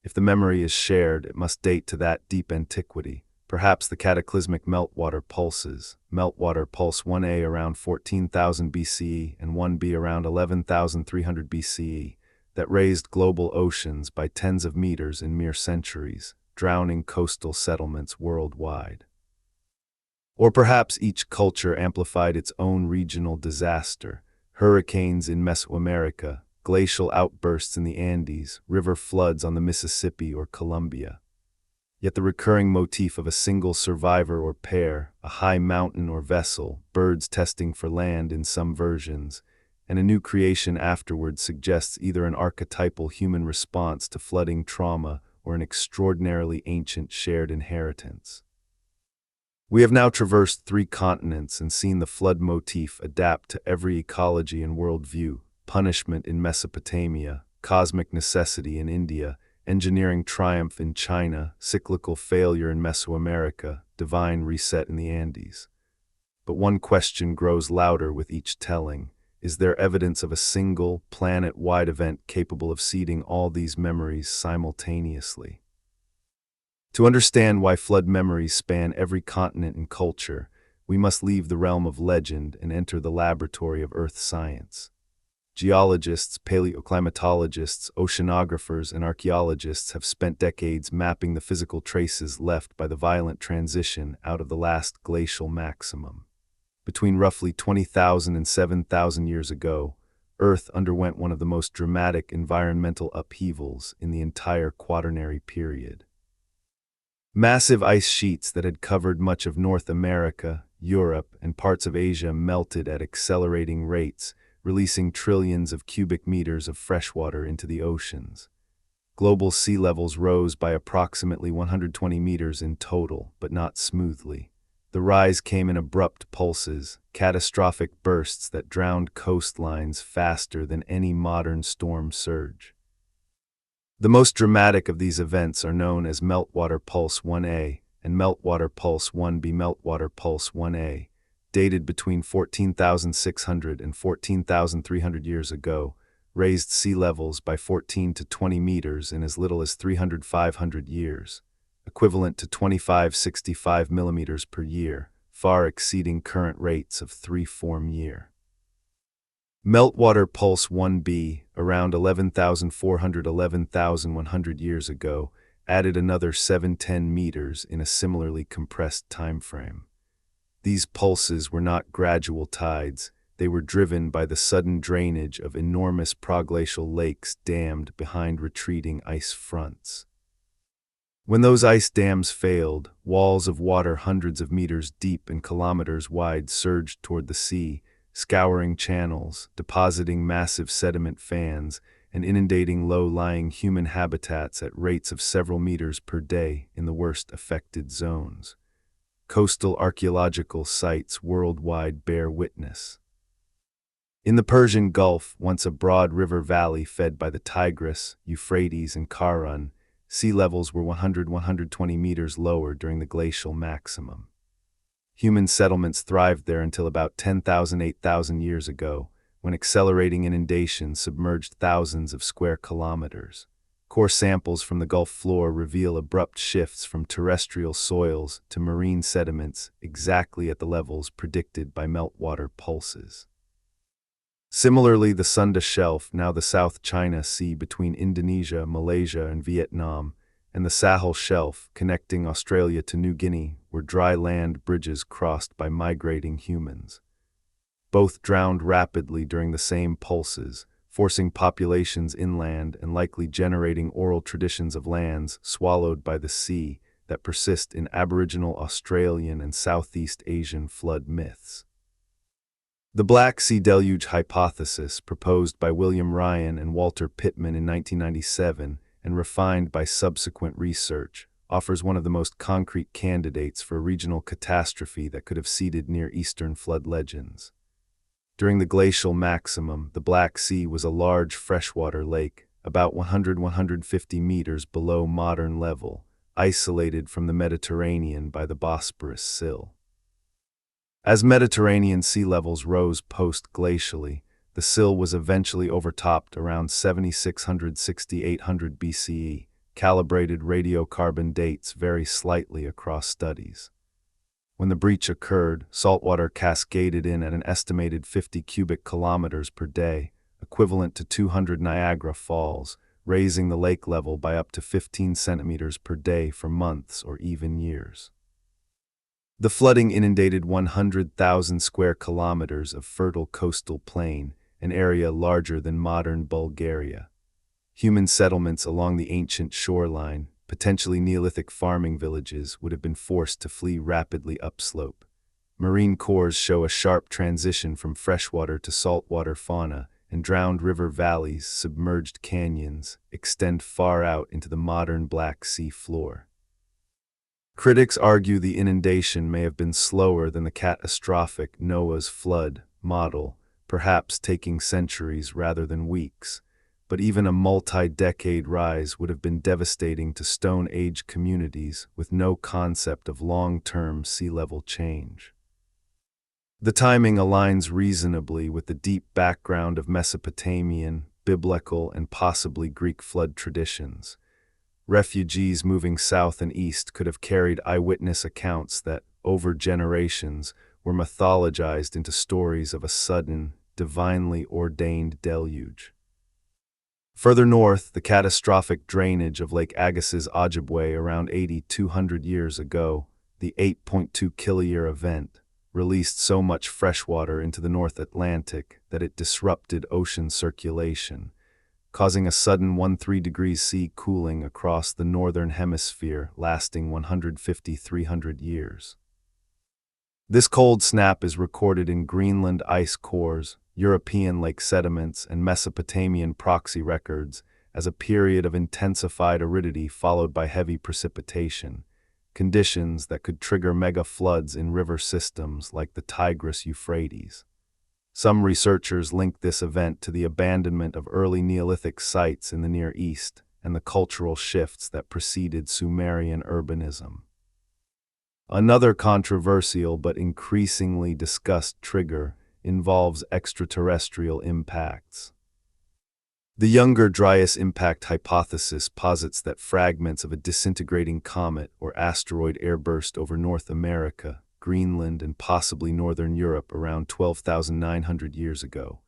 If the memory is shared, it must date to that deep antiquity. Perhaps the cataclysmic meltwater pulses, meltwater pulse 1A around 14,000 BCE and 1B around 11,300 BCE, that raised global oceans by tens of meters in mere centuries, drowning coastal settlements worldwide. Or perhaps each culture amplified its own regional disaster: hurricanes in Mesoamerica, glacial outbursts in the Andes, river floods on the Mississippi or Columbia. Yet the recurring motif of a single survivor or pair, a high mountain or vessel, birds testing for land in some versions, and a new creation afterward suggests either an archetypal human response to flooding trauma or an extraordinarily ancient shared inheritance. We have now traversed 3 continents and seen the flood motif adapt to every ecology and worldview: punishment in Mesopotamia, cosmic necessity in India, engineering triumph in China, cyclical failure in Mesoamerica, divine reset in the Andes. But one question grows louder with each telling: is there evidence of a single, planet-wide event capable of seeding all these memories simultaneously? To understand why flood memories span every continent and culture, we must leave the realm of legend and enter the laboratory of earth science. Geologists, paleoclimatologists, oceanographers, and archaeologists have spent decades mapping the physical traces left by the violent transition out of the last glacial maximum. Between roughly 20,000 and 7,000 years ago, Earth underwent one of the most dramatic environmental upheavals in the entire Quaternary period. Massive ice sheets that had covered much of North America, Europe, and parts of Asia melted at accelerating rates, releasing trillions of cubic meters of freshwater into the oceans. Global sea levels rose by approximately 120 meters in total, but not smoothly. The rise came in abrupt pulses, catastrophic bursts that drowned coastlines faster than any modern storm surge. The most dramatic of these events are known as Meltwater Pulse 1A and Meltwater Pulse 1B. Meltwater Pulse 1A, dated between 14,600 and 14,300 years ago, raised sea levels by 14 to 20 meters in as little as 300–500 years, equivalent to 25–65 millimeters per year, far exceeding current rates of 3 form year. Meltwater Pulse 1B, around 11,400–11,100 years ago, added another 7–10 meters in a similarly compressed time frame. These pulses were not gradual tides, they were driven by the sudden drainage of enormous proglacial lakes dammed behind retreating ice fronts. When those ice dams failed, walls of water hundreds of meters deep and kilometers wide surged toward the sea, scouring channels, depositing massive sediment fans, and inundating low-lying human habitats at rates of several meters per day in the worst affected zones. Coastal archaeological sites worldwide bear witness. In the Persian Gulf, once a broad river valley fed by the Tigris, Euphrates, and Karun, sea levels were 100–120 meters lower during the glacial maximum. Human settlements thrived there until about 10,000–8,000 years ago, when accelerating inundation submerged thousands of square kilometers. Core samples from the Gulf floor reveal abrupt shifts from terrestrial soils to marine sediments exactly at the levels predicted by meltwater pulses. Similarly, the Sunda Shelf, now the South China Sea between Indonesia, Malaysia, and Vietnam, and the Sahel Shelf, connecting Australia to New Guinea, were dry land bridges crossed by migrating humans. Both drowned rapidly during the same pulses, forcing populations inland and likely generating oral traditions of lands swallowed by the sea that persist in Aboriginal Australian and Southeast Asian flood myths. The Black Sea Deluge hypothesis, proposed by William Ryan and Walter Pittman in 1997 and refined by subsequent research, offers one of the most concrete candidates for a regional catastrophe that could have seeded Near Eastern flood legends. During the glacial maximum, the Black Sea was a large freshwater lake, about 100–150 meters below modern level, isolated from the Mediterranean by the Bosporus sill. As Mediterranean sea levels rose post-glacially, the sill was eventually overtopped around 7600–6800 BCE. Calibrated radiocarbon dates vary slightly across studies. When the breach occurred, saltwater cascaded in at an estimated 50 cubic kilometers per day, equivalent to 200 Niagara Falls, raising the lake level by up to 15 centimeters per day for months or even years. The flooding inundated 100,000 square kilometers of fertile coastal plain, an area larger than modern Bulgaria. Human settlements along the ancient shoreline, potentially Neolithic farming villages, would have been forced to flee rapidly upslope. Marine cores show a sharp transition from freshwater to saltwater fauna, and drowned river valleys, submerged canyons, extend far out into the modern Black Sea floor. Critics argue the inundation may have been slower than the catastrophic Noah's flood model, perhaps taking centuries rather than weeks, but even a multi-decade rise would have been devastating to Stone Age communities with no concept of long-term sea level change. The timing aligns reasonably with the deep background of Mesopotamian, biblical, and possibly Greek flood traditions. Refugees moving south and east could have carried eyewitness accounts that, over generations, were mythologized into stories of a sudden, divinely ordained deluge. Further north, the catastrophic drainage of Lake Agassiz Ojibwe around 8,200 years ago, the 8.2 kiloyear event, released so much freshwater into the North Atlantic that it disrupted ocean circulation, causing a sudden 13 degrees C cooling across the northern hemisphere lasting 150–300 years. This cold snap is recorded in Greenland ice cores, European lake sediments, and Mesopotamian proxy records as a period of intensified aridity followed by heavy precipitation, conditions that could trigger mega floods in river systems like the Tigris-Euphrates. Some researchers link this event to the abandonment of early Neolithic sites in the Near East and the cultural shifts that preceded Sumerian urbanism. Another controversial but increasingly discussed trigger involves extraterrestrial impacts. The Younger Dryas impact hypothesis posits that fragments of a disintegrating comet or asteroid airburst over North America, Greenland, and possibly northern Europe around 12,900 years ago,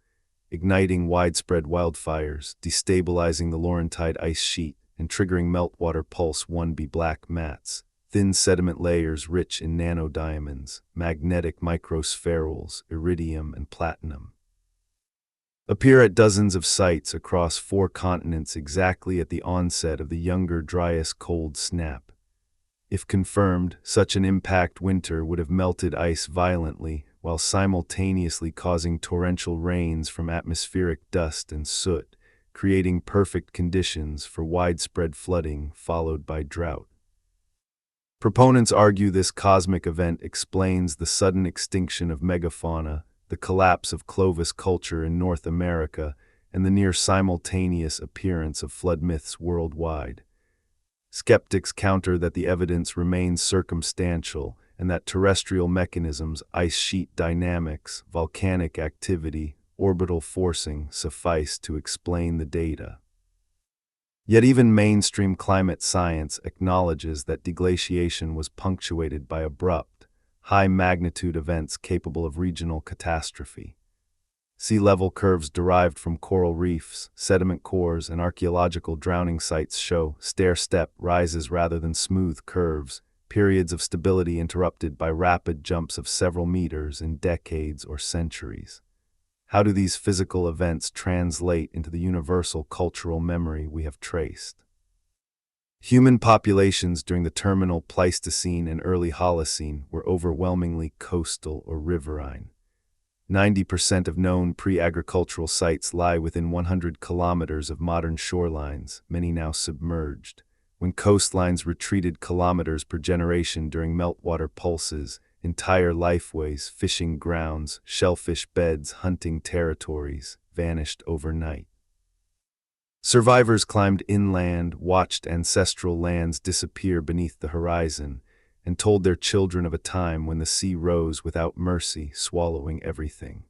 igniting widespread wildfires, destabilizing the Laurentide ice sheet, and triggering meltwater pulse 1b black mats, thin sediment layers rich in nanodiamonds, magnetic microspherules, iridium, and platinum. Appear at dozens of sites across 4 continents exactly at the onset of the Younger Dryas cold snap. If confirmed, such an impact winter would have melted ice violently, while simultaneously causing torrential rains from atmospheric dust and soot, creating perfect conditions for widespread flooding followed by drought. Proponents argue this cosmic event explains the sudden extinction of megafauna, the collapse of Clovis culture in North America, and the near-simultaneous appearance of flood myths worldwide. Skeptics counter that the evidence remains circumstantial and that terrestrial mechanisms, ice sheet dynamics, volcanic activity, orbital forcing suffice to explain the data. Yet even mainstream climate science acknowledges that deglaciation was punctuated by abrupt, high-magnitude events capable of regional catastrophe. Sea level curves derived from coral reefs, sediment cores, and archaeological drowning sites show stair-step rises rather than smooth curves, periods of stability interrupted by rapid jumps of several meters in decades or centuries. How do these physical events translate into the universal cultural memory we have traced? Human populations during the terminal Pleistocene and early Holocene were overwhelmingly coastal or riverine. 90% of known pre-agricultural sites lie within 100 kilometers of modern shorelines, many now submerged. When coastlines retreated kilometers per generation during meltwater pulses, entire lifeways, fishing grounds, shellfish beds, hunting territories vanished overnight. Survivors climbed inland, watched ancestral lands disappear beneath the horizon, and told their children of a time when the sea rose without mercy, swallowing everything.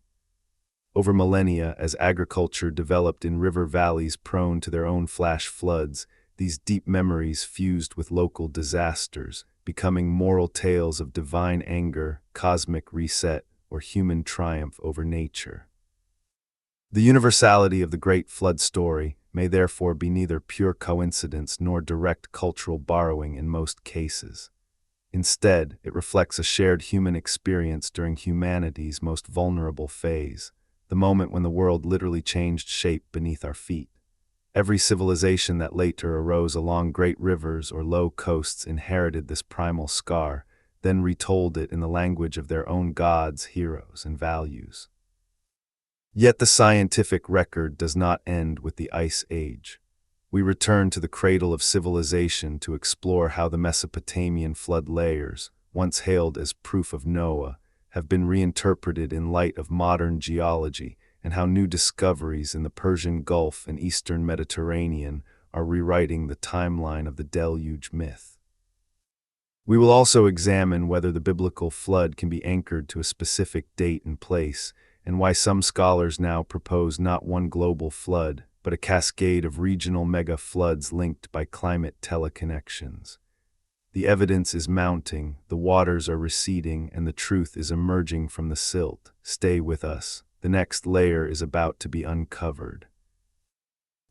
Over millennia, as agriculture developed in river valleys prone to their own flash floods, these deep memories fused with local disasters, becoming moral tales of divine anger, cosmic reset, or human triumph over nature. The universality of the Great Flood story may therefore be neither pure coincidence nor direct cultural borrowing in most cases. Instead, it reflects a shared human experience during humanity's most vulnerable phase, the moment when the world literally changed shape beneath our feet. Every civilization that later arose along great rivers or low coasts inherited this primal scar, then retold it in the language of their own gods, heroes, and values. Yet the scientific record does not end with the Ice Age. We return to the cradle of civilization to explore how the Mesopotamian flood layers, once hailed as proof of Noah, have been reinterpreted in light of modern geology, and how new discoveries in the Persian Gulf and Eastern Mediterranean are rewriting the timeline of the deluge myth. We will also examine whether the biblical flood can be anchored to a specific date and place, and why some scholars now propose not one global flood, but a cascade of regional mega-floods linked by climate teleconnections. The evidence is mounting, the waters are receding, and the truth is emerging from the silt. Stay with us. The next layer is about to be uncovered.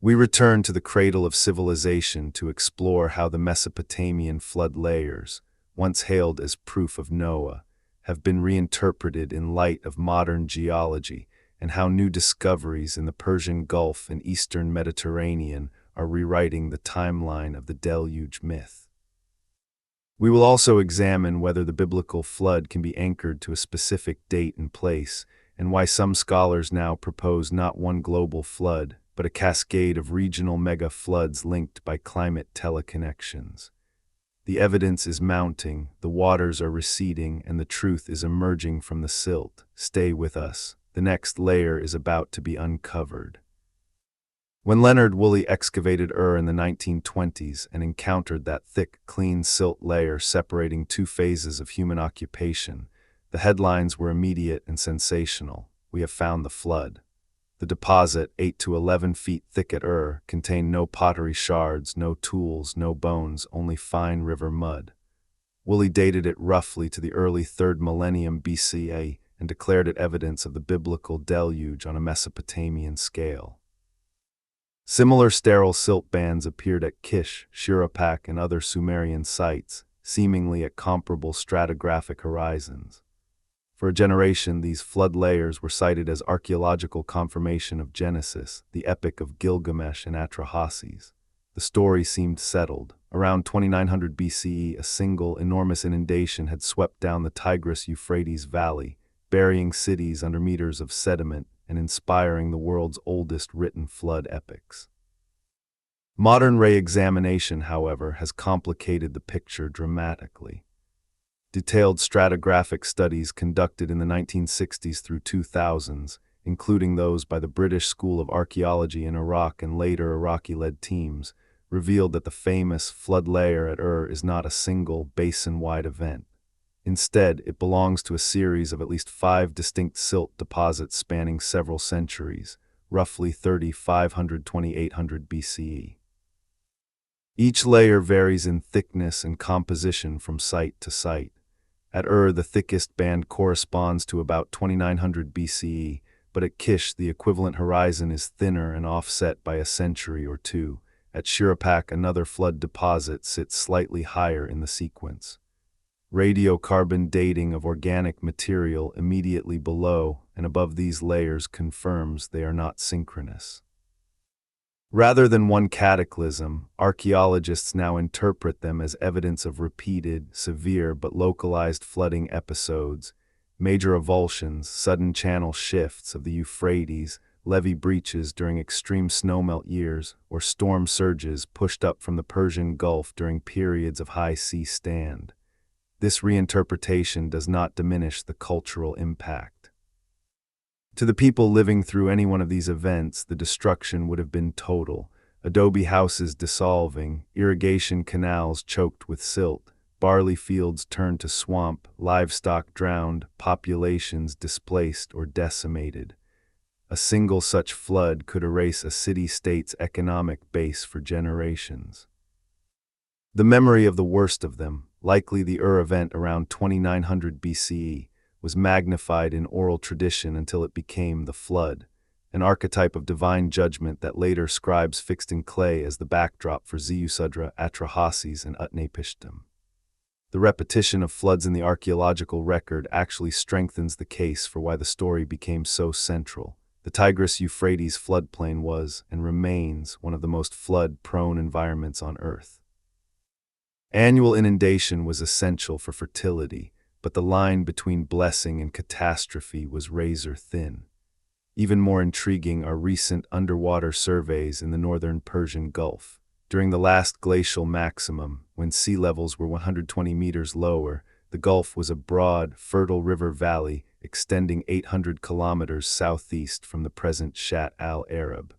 We return to the cradle of civilization to explore how the Mesopotamian flood layers, once hailed as proof of Noah, have been reinterpreted in light of modern geology, and how new discoveries in the Persian Gulf and Eastern Mediterranean are rewriting the timeline of the deluge myth. We will also examine whether the biblical flood can be anchored to a specific date and place, and why some scholars now propose not one global flood, but a cascade of regional mega-floods linked by climate teleconnections. The evidence is mounting, the waters are receding, and the truth is emerging from the silt. Stay with us. The next layer is about to be uncovered. When Leonard Woolley excavated Ur in the 1920s and encountered that thick, clean silt layer separating two phases of human occupation, the headlines were immediate and sensational. We have found the flood. The deposit, 8 to 11 feet thick at Ur, contained no pottery shards, no tools, no bones, only fine river mud. Woolley dated it roughly to the early 3rd millennium BCE and declared it evidence of the biblical deluge on a Mesopotamian scale. Similar sterile silt bands appeared at Kish, Shirapak, and other Sumerian sites, seemingly at comparable stratigraphic horizons. For a generation, these flood layers were cited as archaeological confirmation of Genesis, the epic of Gilgamesh and Atrahasis. The story seemed settled. Around 2900 BCE, a single, enormous inundation had swept down the Tigris-Euphrates Valley, burying cities under meters of sediment and inspiring the world's oldest written flood epics. Modern re-examination, however, has complicated the picture dramatically. Detailed stratigraphic studies conducted in the 1960s through 2000s, including those by the British School of Archaeology in Iraq and later Iraqi-led teams, revealed that the famous flood layer at Ur is not a single basin-wide event. Instead, it belongs to a series of at least 5 distinct silt deposits spanning several centuries, roughly 3,500–2,800 BCE. Each layer varies in thickness and composition from site to site. At Ur, the thickest band corresponds to about 2900 BCE, but at Kish the equivalent horizon is thinner and offset by a century or two. At Shirapak another flood deposit sits slightly higher in the sequence. Radiocarbon dating of organic material immediately below and above these layers confirms they are not synchronous. Rather than one cataclysm, archaeologists now interpret them as evidence of repeated, severe but localized flooding episodes, major avulsions, sudden channel shifts of the Euphrates, levee breaches during extreme snowmelt years, or storm surges pushed up from the Persian Gulf during periods of high sea stand. This reinterpretation does not diminish the cultural impact. To the people living through any one of these events, the destruction would have been total. Adobe houses dissolving, irrigation canals choked with silt, barley fields turned to swamp, livestock drowned, populations displaced or decimated. A single such flood could erase a city-state's economic base for generations. The memory of the worst of them, likely the event around 2900 BCE, was magnified in oral tradition until it became the flood, an archetype of divine judgment that later scribes fixed in clay as the backdrop for Ziusudra, Atrahasis, and Utnapishtim. The repetition of floods in the archaeological record actually strengthens the case for why the story became so central. The Tigris-Euphrates floodplain was, and remains, one of the most flood-prone environments on Earth. Annual inundation was essential for fertility, but the line between blessing and catastrophe was razor-thin. Even more intriguing are recent underwater surveys in the northern Persian Gulf. During the last glacial maximum, when sea levels were 120 meters lower, the Gulf was a broad, fertile river valley extending 800 kilometers southeast from the present Shat al-Arab.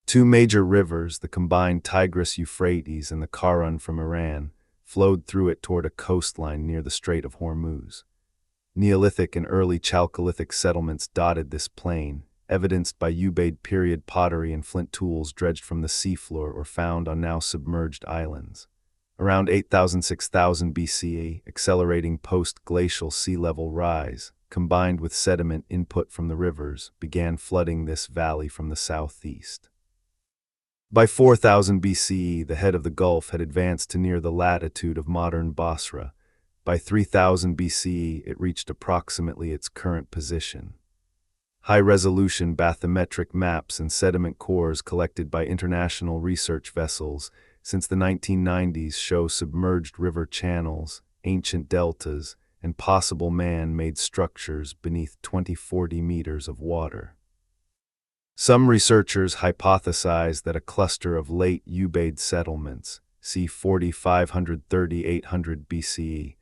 Two major rivers, the combined Tigris-Euphrates and the Karun from Iran, flowed through it toward a coastline near the Strait of Hormuz. Neolithic and early Chalcolithic settlements dotted this plain, evidenced by Ubaid period pottery and flint tools dredged from the seafloor or found on now submerged islands. Around 8000–6000 BCE, accelerating post-glacial sea level rise, combined with sediment input from the rivers, began flooding this valley from the southeast. By 4000 BCE, the head of the Gulf had advanced to near the latitude of modern Basra. By 3000 BCE, it reached approximately its current position. High-resolution bathymetric maps and sediment cores collected by international research vessels since the 1990s show submerged river channels, ancient deltas, and possible man-made structures beneath 20–40 meters of water. Some researchers hypothesize that a cluster of late Ubaid settlements, c. 4530–800 BCE,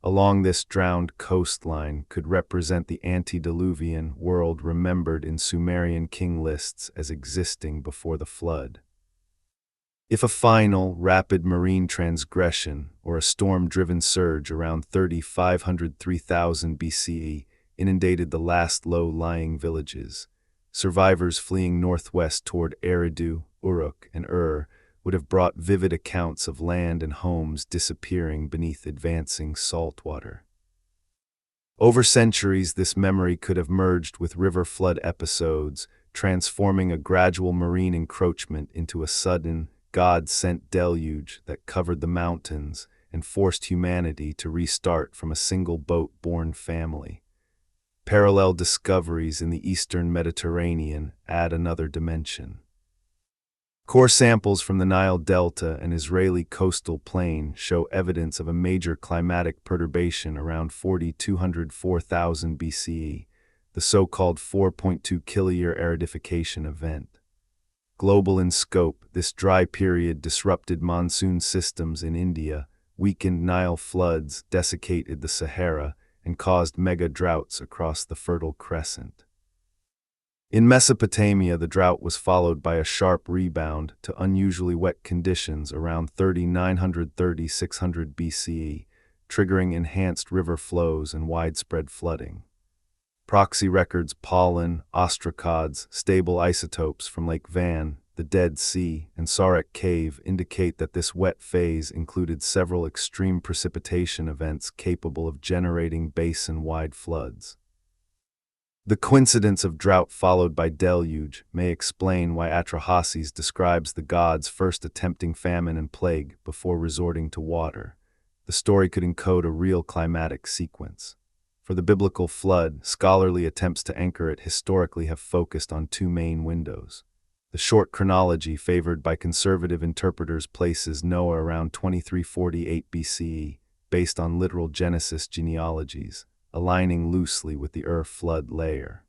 along this drowned coastline could represent the antediluvian world remembered in Sumerian king lists as existing before the flood. If a final, rapid marine transgression or a storm-driven surge around 3500–3000 BCE inundated the last low-lying villages, survivors fleeing northwest toward Eridu, Uruk, and would have brought vivid accounts of land and homes disappearing beneath advancing salt water. Over centuries, this memory could have merged with river flood episodes, transforming a gradual marine encroachment into a sudden, God-sent deluge that covered the mountains and forced humanity to restart from a single boat-borne family. Parallel discoveries in the eastern Mediterranean add another dimension. Core samples from the Nile Delta and Israeli coastal plain show evidence of a major climatic perturbation around 4200–4000 BCE, the so-called 4.2 kiloyear aridification event. Global in scope, this dry period disrupted monsoon systems in India, weakened Nile floods, desiccated the Sahara, and caused mega droughts across the Fertile Crescent. In Mesopotamia, the drought was followed by a sharp rebound to unusually wet conditions around 3900–3600 BCE, triggering enhanced river flows and widespread flooding. Proxy records pollen, ostracods, stable isotopes from Lake Van, the Dead Sea, and Sarek Cave indicate that this wet phase included several extreme precipitation events capable of generating basin-wide floods. The coincidence of drought followed by deluge may explain why Atrahasis describes the gods first attempting famine and plague before resorting to water. The story could encode a real climatic sequence. For the biblical flood, scholarly attempts to anchor it historically have focused on two main windows. The short chronology favored by conservative interpreters places Noah around 2348 BCE, based on literal Genesis genealogies, aligning loosely with the Ur flood layer.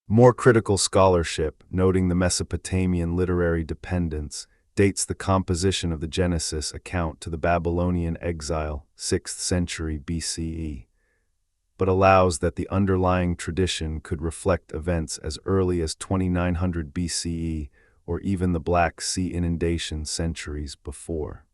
More critical scholarship, noting the Mesopotamian literary dependence, dates the composition of the Genesis account to the Babylonian exile, 6th century BCE, but allows that the underlying tradition could reflect events as early as 2900 BCE or even the Black Sea inundation centuries before.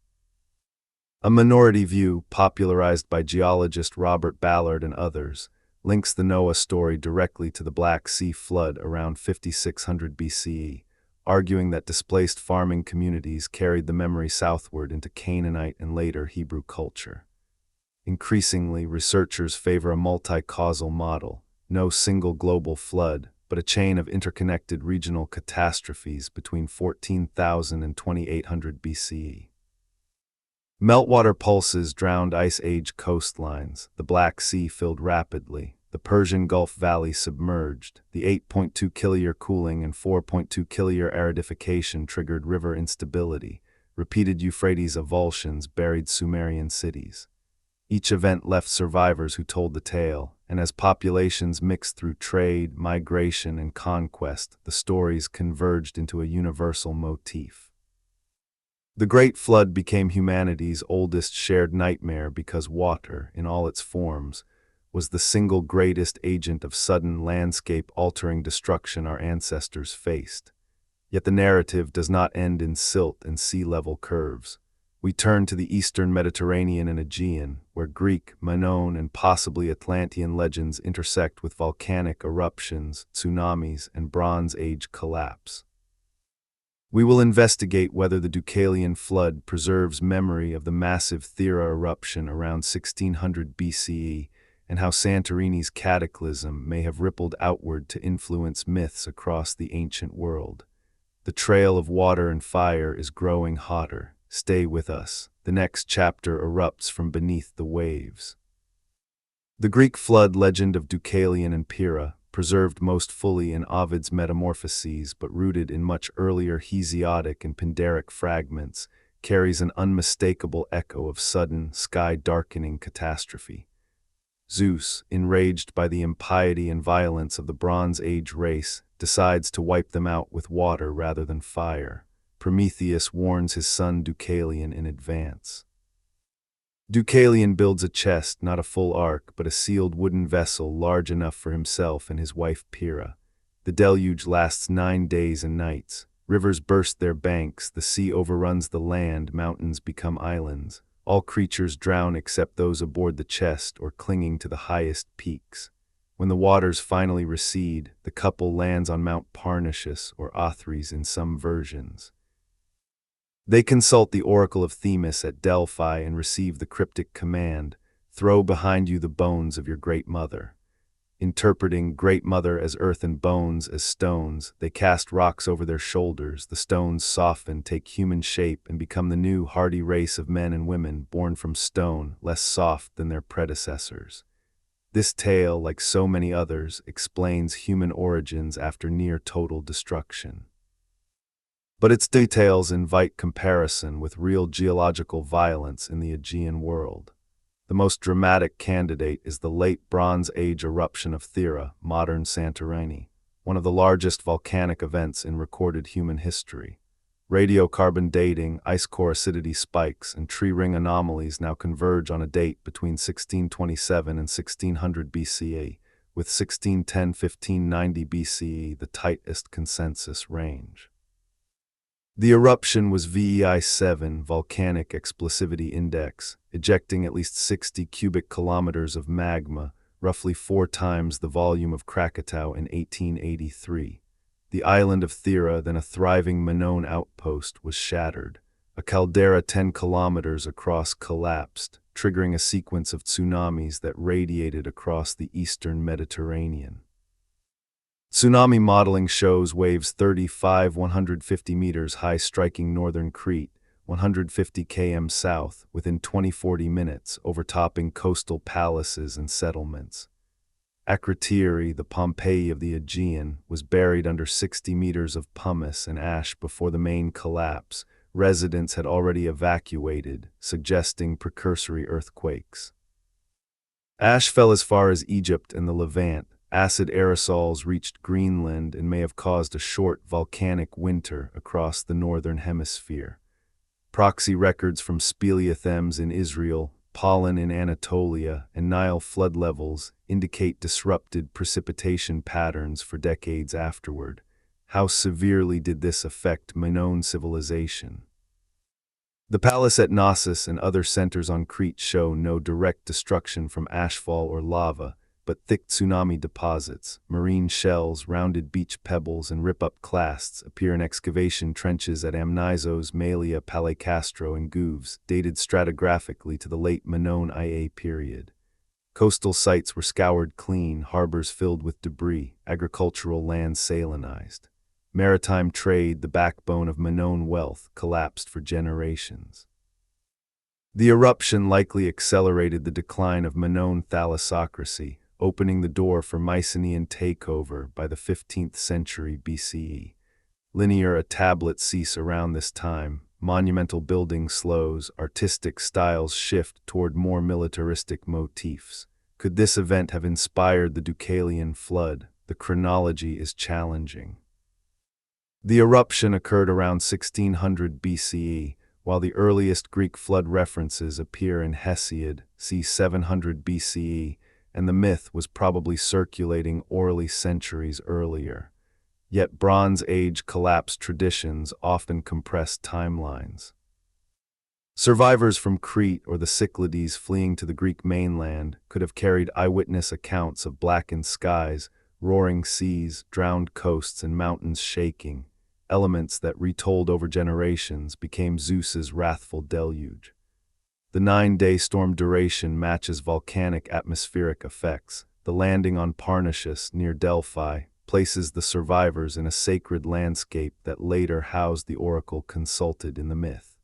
A minority view, popularized by geologist Robert Ballard and others, links the Noah story directly to the Black Sea flood around 5600 BCE, arguing that displaced farming communities carried the memory southward into Canaanite and later Hebrew culture. Increasingly, researchers favor a multi-causal model, no single global flood, but a chain of interconnected regional catastrophes between 14,000 and 2800 BCE. Meltwater pulses drowned Ice Age coastlines, the Black Sea filled rapidly, the Persian Gulf Valley submerged, the 8.2 kiloyear cooling and 4.2 kiloyear aridification triggered river instability, repeated Euphrates avulsions buried Sumerian cities. Each event left survivors who told the tale, and as populations mixed through trade, migration, and conquest, the stories converged into a universal motif. The Great Flood became humanity's oldest shared nightmare because water, in all its forms, was the single greatest agent of sudden landscape-altering destruction our ancestors faced. Yet the narrative does not end in silt and sea-level curves. We turn to the Eastern Mediterranean and Aegean, where Greek, Minoan, and possibly Atlantean legends intersect with volcanic eruptions, tsunamis, and Bronze Age collapse. We will investigate whether the Deucalion flood preserves memory of the massive Thera eruption around 1600 BCE and how Santorini's cataclysm may have rippled outward to influence myths across the ancient world. The trail of water and fire is growing hotter. Stay with us. The next chapter erupts from beneath the waves. The Greek flood legend of Deucalion and Pyrrha, preserved most fully in Ovid's Metamorphoses but rooted in much earlier Hesiodic and Pindaric fragments, carries an unmistakable echo of sudden, sky-darkening catastrophe. Zeus, enraged by the impiety and violence of the Bronze Age race, decides to wipe them out with water rather than fire. Prometheus warns his son Deucalion in advance. Deucalion builds a chest, not a full ark, but a sealed wooden vessel large enough for himself and his wife Pyrrha. The deluge lasts 9 days and nights. Rivers burst their banks, the sea overruns the land, mountains become islands. All creatures drown except those aboard the chest or clinging to the highest peaks. When the waters finally recede, the couple lands on Mount Parnassus or Othrys in some versions. They consult the oracle of Themis at Delphi and receive the cryptic command, "Throw behind you the bones of your great mother." Interpreting Great Mother as earth and bones as stones, they cast rocks over their shoulders. The stones soften, take human shape, and become the new hardy race of men and women born from stone, less soft than their predecessors. This tale, like so many others, explains human origins after near-total destruction. But its details invite comparison with real geological violence in the Aegean world. The most dramatic candidate is the late Bronze Age eruption of Thera, modern Santorini, one of the largest volcanic events in recorded human history. Radiocarbon dating, ice core acidity spikes, and tree ring anomalies now converge on a date between 1627 and 1600 BCE, with 1610–1590 BCE the tightest consensus range. The eruption was VEI 7 volcanic explosivity index, ejecting at least 60 cubic kilometers of magma, roughly 4 times the volume of Krakatau in 1883. The island of Thera, then a thriving Minoan outpost, was shattered. A caldera 10 kilometers across collapsed, triggering a sequence of tsunamis that radiated across the eastern Mediterranean. Tsunami modeling shows waves 150 meters high striking northern Crete, 150 km south, within 20-40 minutes, overtopping coastal palaces and settlements. Akrotiri, the Pompeii of the Aegean, was buried under 60 meters of pumice and ash before the main collapse. Residents had already evacuated, suggesting precursory earthquakes. Ash fell as far as Egypt and the Levant. Acid aerosols reached Greenland and may have caused a short volcanic winter across the northern hemisphere. Proxy records from speleothems in Israel, pollen in Anatolia, and Nile flood levels indicate disrupted precipitation patterns for decades afterward. How severely did this affect Minoan civilization? The palace at Knossos and other centers on Crete show no direct destruction from ashfall or lava, but thick tsunami deposits, marine shells, rounded beach pebbles, and rip-up clasts appear in excavation trenches at Amnisos, Malia, Palecastro, and Gouves, dated stratigraphically to the late Minoan IA period. Coastal sites were scoured clean, harbors filled with debris, agricultural lands salinized. Maritime trade, the backbone of Minoan wealth, collapsed for generations. The eruption likely accelerated the decline of Minoan thalassocracy, opening the door for Mycenaean takeover by the 15th century BCE. Linear tablets cease around this time, monumental building slows, artistic styles shift toward more militaristic motifs. Could this event have inspired the Deucalion flood? The chronology is challenging. The eruption occurred around 1600 BCE, while the earliest Greek flood references appear in Hesiod, c. 700 BCE, and the myth was probably circulating orally centuries earlier. Yet Bronze Age collapse traditions often compress timelines. Survivors from Crete or the Cyclades fleeing to the Greek mainland could have carried eyewitness accounts of blackened skies, roaring seas, drowned coasts, and mountains shaking. Elements that, retold over generations, became Zeus's wrathful deluge. The 9-day storm duration matches volcanic atmospheric effects. The landing on Parnassus, near Delphi, places the survivors in a sacred landscape that later housed the oracle consulted in the myth.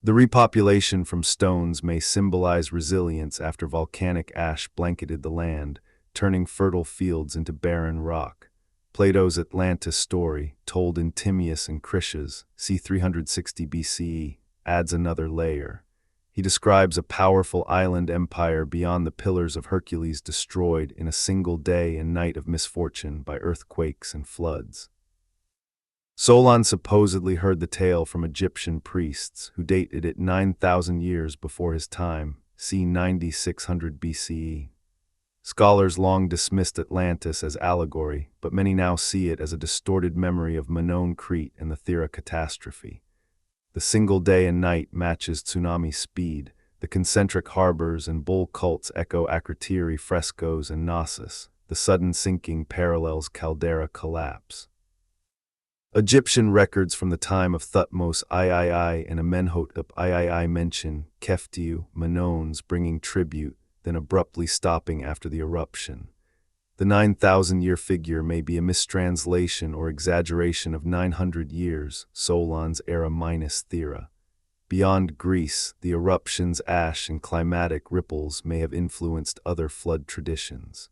The repopulation from stones may symbolize resilience after volcanic ash blanketed the land, turning fertile fields into barren rock. Plato's Atlantis story, told in Timaeus and Critias, c. 360 BCE, adds another layer. He describes a powerful island empire beyond the Pillars of Hercules destroyed in a single day and night of misfortune by earthquakes and floods. Solon supposedly heard the tale from Egyptian priests, who dated it 9,000 years before his time, c. 9600 BCE. Scholars long dismissed Atlantis as allegory, but many now see it as a distorted memory of Minoan Crete and the Thera catastrophe. The single day and night matches tsunami speed. The concentric harbors and bull cults echo Akrotiri frescoes and Knossos. The sudden sinking parallels caldera collapse. Egyptian records from the time of Thutmose III and Amenhotep III mention Keftiu, Minoans bringing tribute, then abruptly stopping after the eruption. The 9,000-year figure may be a mistranslation or exaggeration of 900 years, Solon's era minus Thera. Beyond Greece, the eruption's ash and climatic ripples may have influenced other flood traditions.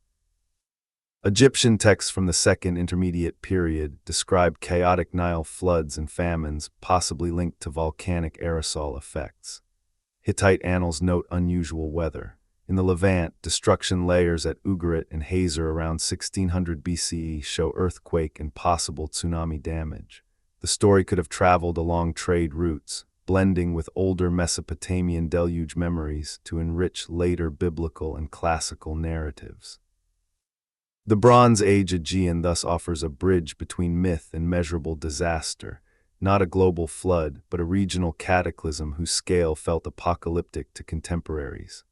Egyptian texts from the Second Intermediate Period describe chaotic Nile floods and famines, possibly linked to volcanic aerosol effects. Hittite annals note unusual weather. In the Levant, destruction layers at Ugarit and Hazor around 1600 BCE show earthquake and possible tsunami damage. The story could have traveled along trade routes, blending with older Mesopotamian deluge memories to enrich later biblical and classical narratives. The Bronze Age Aegean thus offers a bridge between myth and measurable disaster, not a global flood, but a regional cataclysm whose scale felt apocalyptic to contemporaries.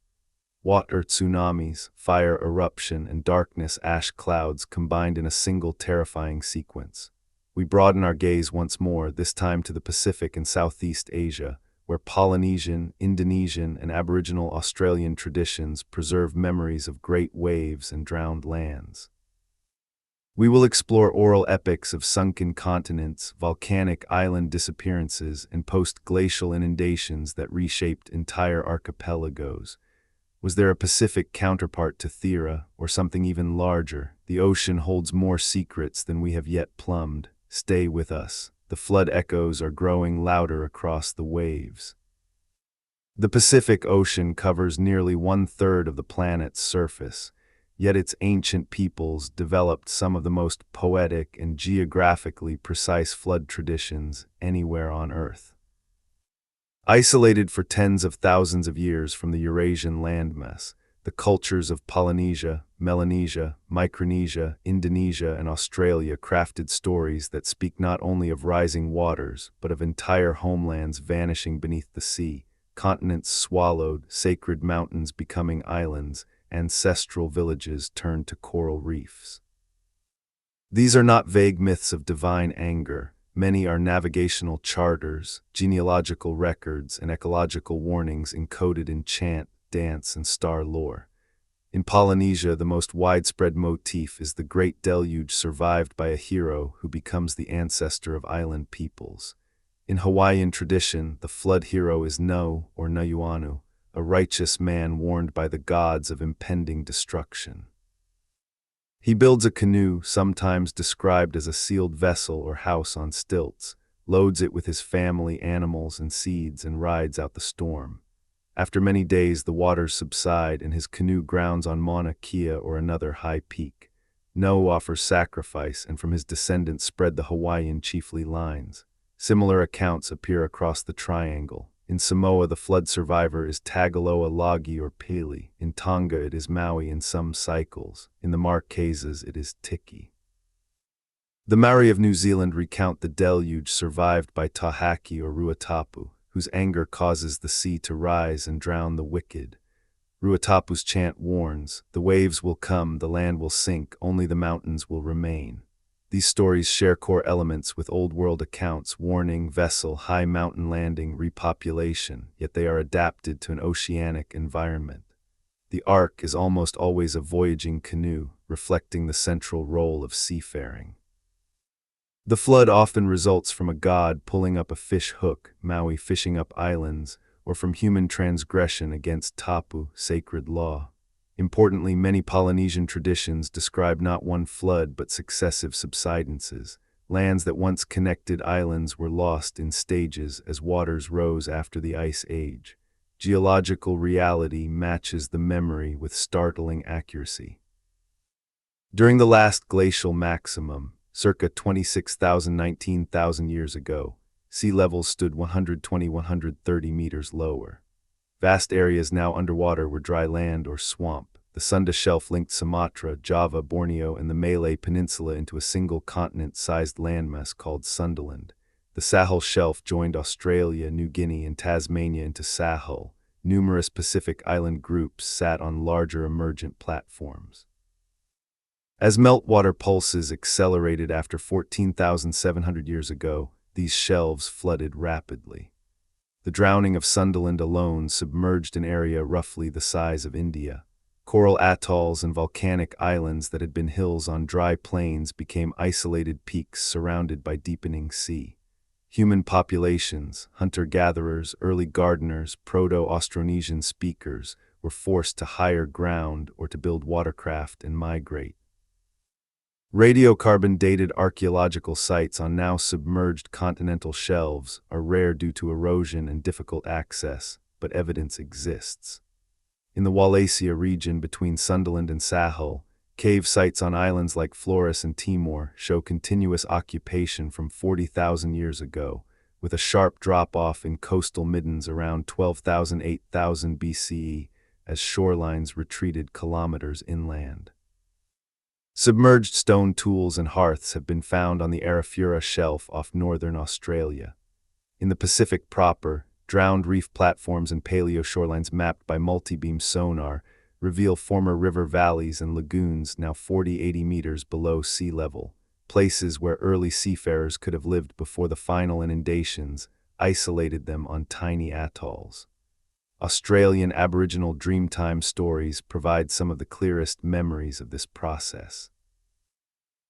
Water tsunamis, fire eruption, and darkness ash clouds combined in a single terrifying sequence. We broaden our gaze once more, this time to the Pacific and Southeast Asia, where Polynesian, Indonesian, and Aboriginal Australian traditions preserve memories of great waves and drowned lands. We will explore oral epics of sunken continents, volcanic island disappearances, and post-glacial inundations that reshaped entire archipelagos. Was there a Pacific counterpart to Thera, or something even larger? The ocean holds more secrets than we have yet plumbed. Stay with us. The flood echoes are growing louder across the waves. The Pacific Ocean covers nearly one-third of the planet's surface, yet its ancient peoples developed some of the most poetic and geographically precise flood traditions anywhere on Earth. Isolated for tens of thousands of years from the Eurasian landmass, the cultures of Polynesia, Melanesia, Micronesia, Indonesia, and Australia crafted stories that speak not only of rising waters, but of entire homelands vanishing beneath the sea, continents swallowed, sacred mountains becoming islands, ancestral villages turned to coral reefs. These are not vague myths of divine anger. Many are navigational charters, genealogical records, and ecological warnings encoded in chant, dance, and star lore. In Polynesia, the most widespread motif is the Great Deluge survived by a hero who becomes the ancestor of island peoples. In Hawaiian tradition, the flood hero is No, or Nayuanu, a righteous man warned by the gods of impending destruction. He builds a canoe, sometimes described as a sealed vessel or house on stilts, loads it with his family, animals, and seeds, and rides out the storm. After many days, the waters subside, and his canoe grounds on Mauna Kea or another high peak. No offers sacrifice, and from his descendants spread the Hawaiian chiefly lines. Similar accounts appear across the triangle. In Samoa, the flood survivor is Tagaloa Lagi or Pele. In Tonga, it is Maui in some cycles. In the Marquesas, it is Tiki. The Maori of New Zealand recount the deluge survived by Tahaki or Ruatapu, whose anger causes the sea to rise and drown the wicked. Ruatapu's chant warns, the waves will come, the land will sink, only the mountains will remain. These stories share core elements with Old World accounts, warning, vessel, high mountain landing, repopulation, yet they are adapted to an oceanic environment. The ark is almost always a voyaging canoe, reflecting the central role of seafaring. The flood often results from a god pulling up a fish hook, Maui fishing up islands, or from human transgression against tapu, sacred law. Importantly, many Polynesian traditions describe not one flood but successive subsidences. Lands that once connected islands were lost in stages as waters rose after the Ice Age. Geological reality matches the memory with startling accuracy. During the last glacial maximum, circa 26,000–19,000 years ago, sea levels stood 120–130 meters lower. Vast areas now underwater were dry land or swamp. The Sunda Shelf linked Sumatra, Java, Borneo, and the Malay Peninsula into a single continent-sized landmass called Sundaland. The Sahel Shelf joined Australia, New Guinea, and Tasmania into Sahel. Numerous Pacific island groups sat on larger emergent platforms. As meltwater pulses accelerated after 14,700 years ago, these shelves flooded rapidly. The drowning of Sundaland alone submerged an area roughly the size of India. Coral atolls and volcanic islands that had been hills on dry plains became isolated peaks surrounded by deepening sea. Human populations, hunter-gatherers, early gardeners, Proto-Austronesian speakers, were forced to higher ground or to build watercraft and migrate. Radiocarbon-dated archaeological sites on now submerged continental shelves are rare due to erosion and difficult access, but evidence exists. In the Wallacea region between Sundaland and Sahel, cave sites on islands like Flores and Timor show continuous occupation from 40,000 years ago, with a sharp drop-off in coastal middens around 12,000–8,000 BCE as shorelines retreated kilometers inland. Submerged stone tools and hearths have been found on the Arafura Shelf off northern Australia. In the Pacific proper, drowned reef platforms and paleo shorelines mapped by multi-beam sonar reveal former river valleys and lagoons now 40–80 meters below sea level, places where early seafarers could have lived before the final inundations isolated them on tiny atolls. Australian Aboriginal Dreamtime stories provide some of the clearest memories of this process.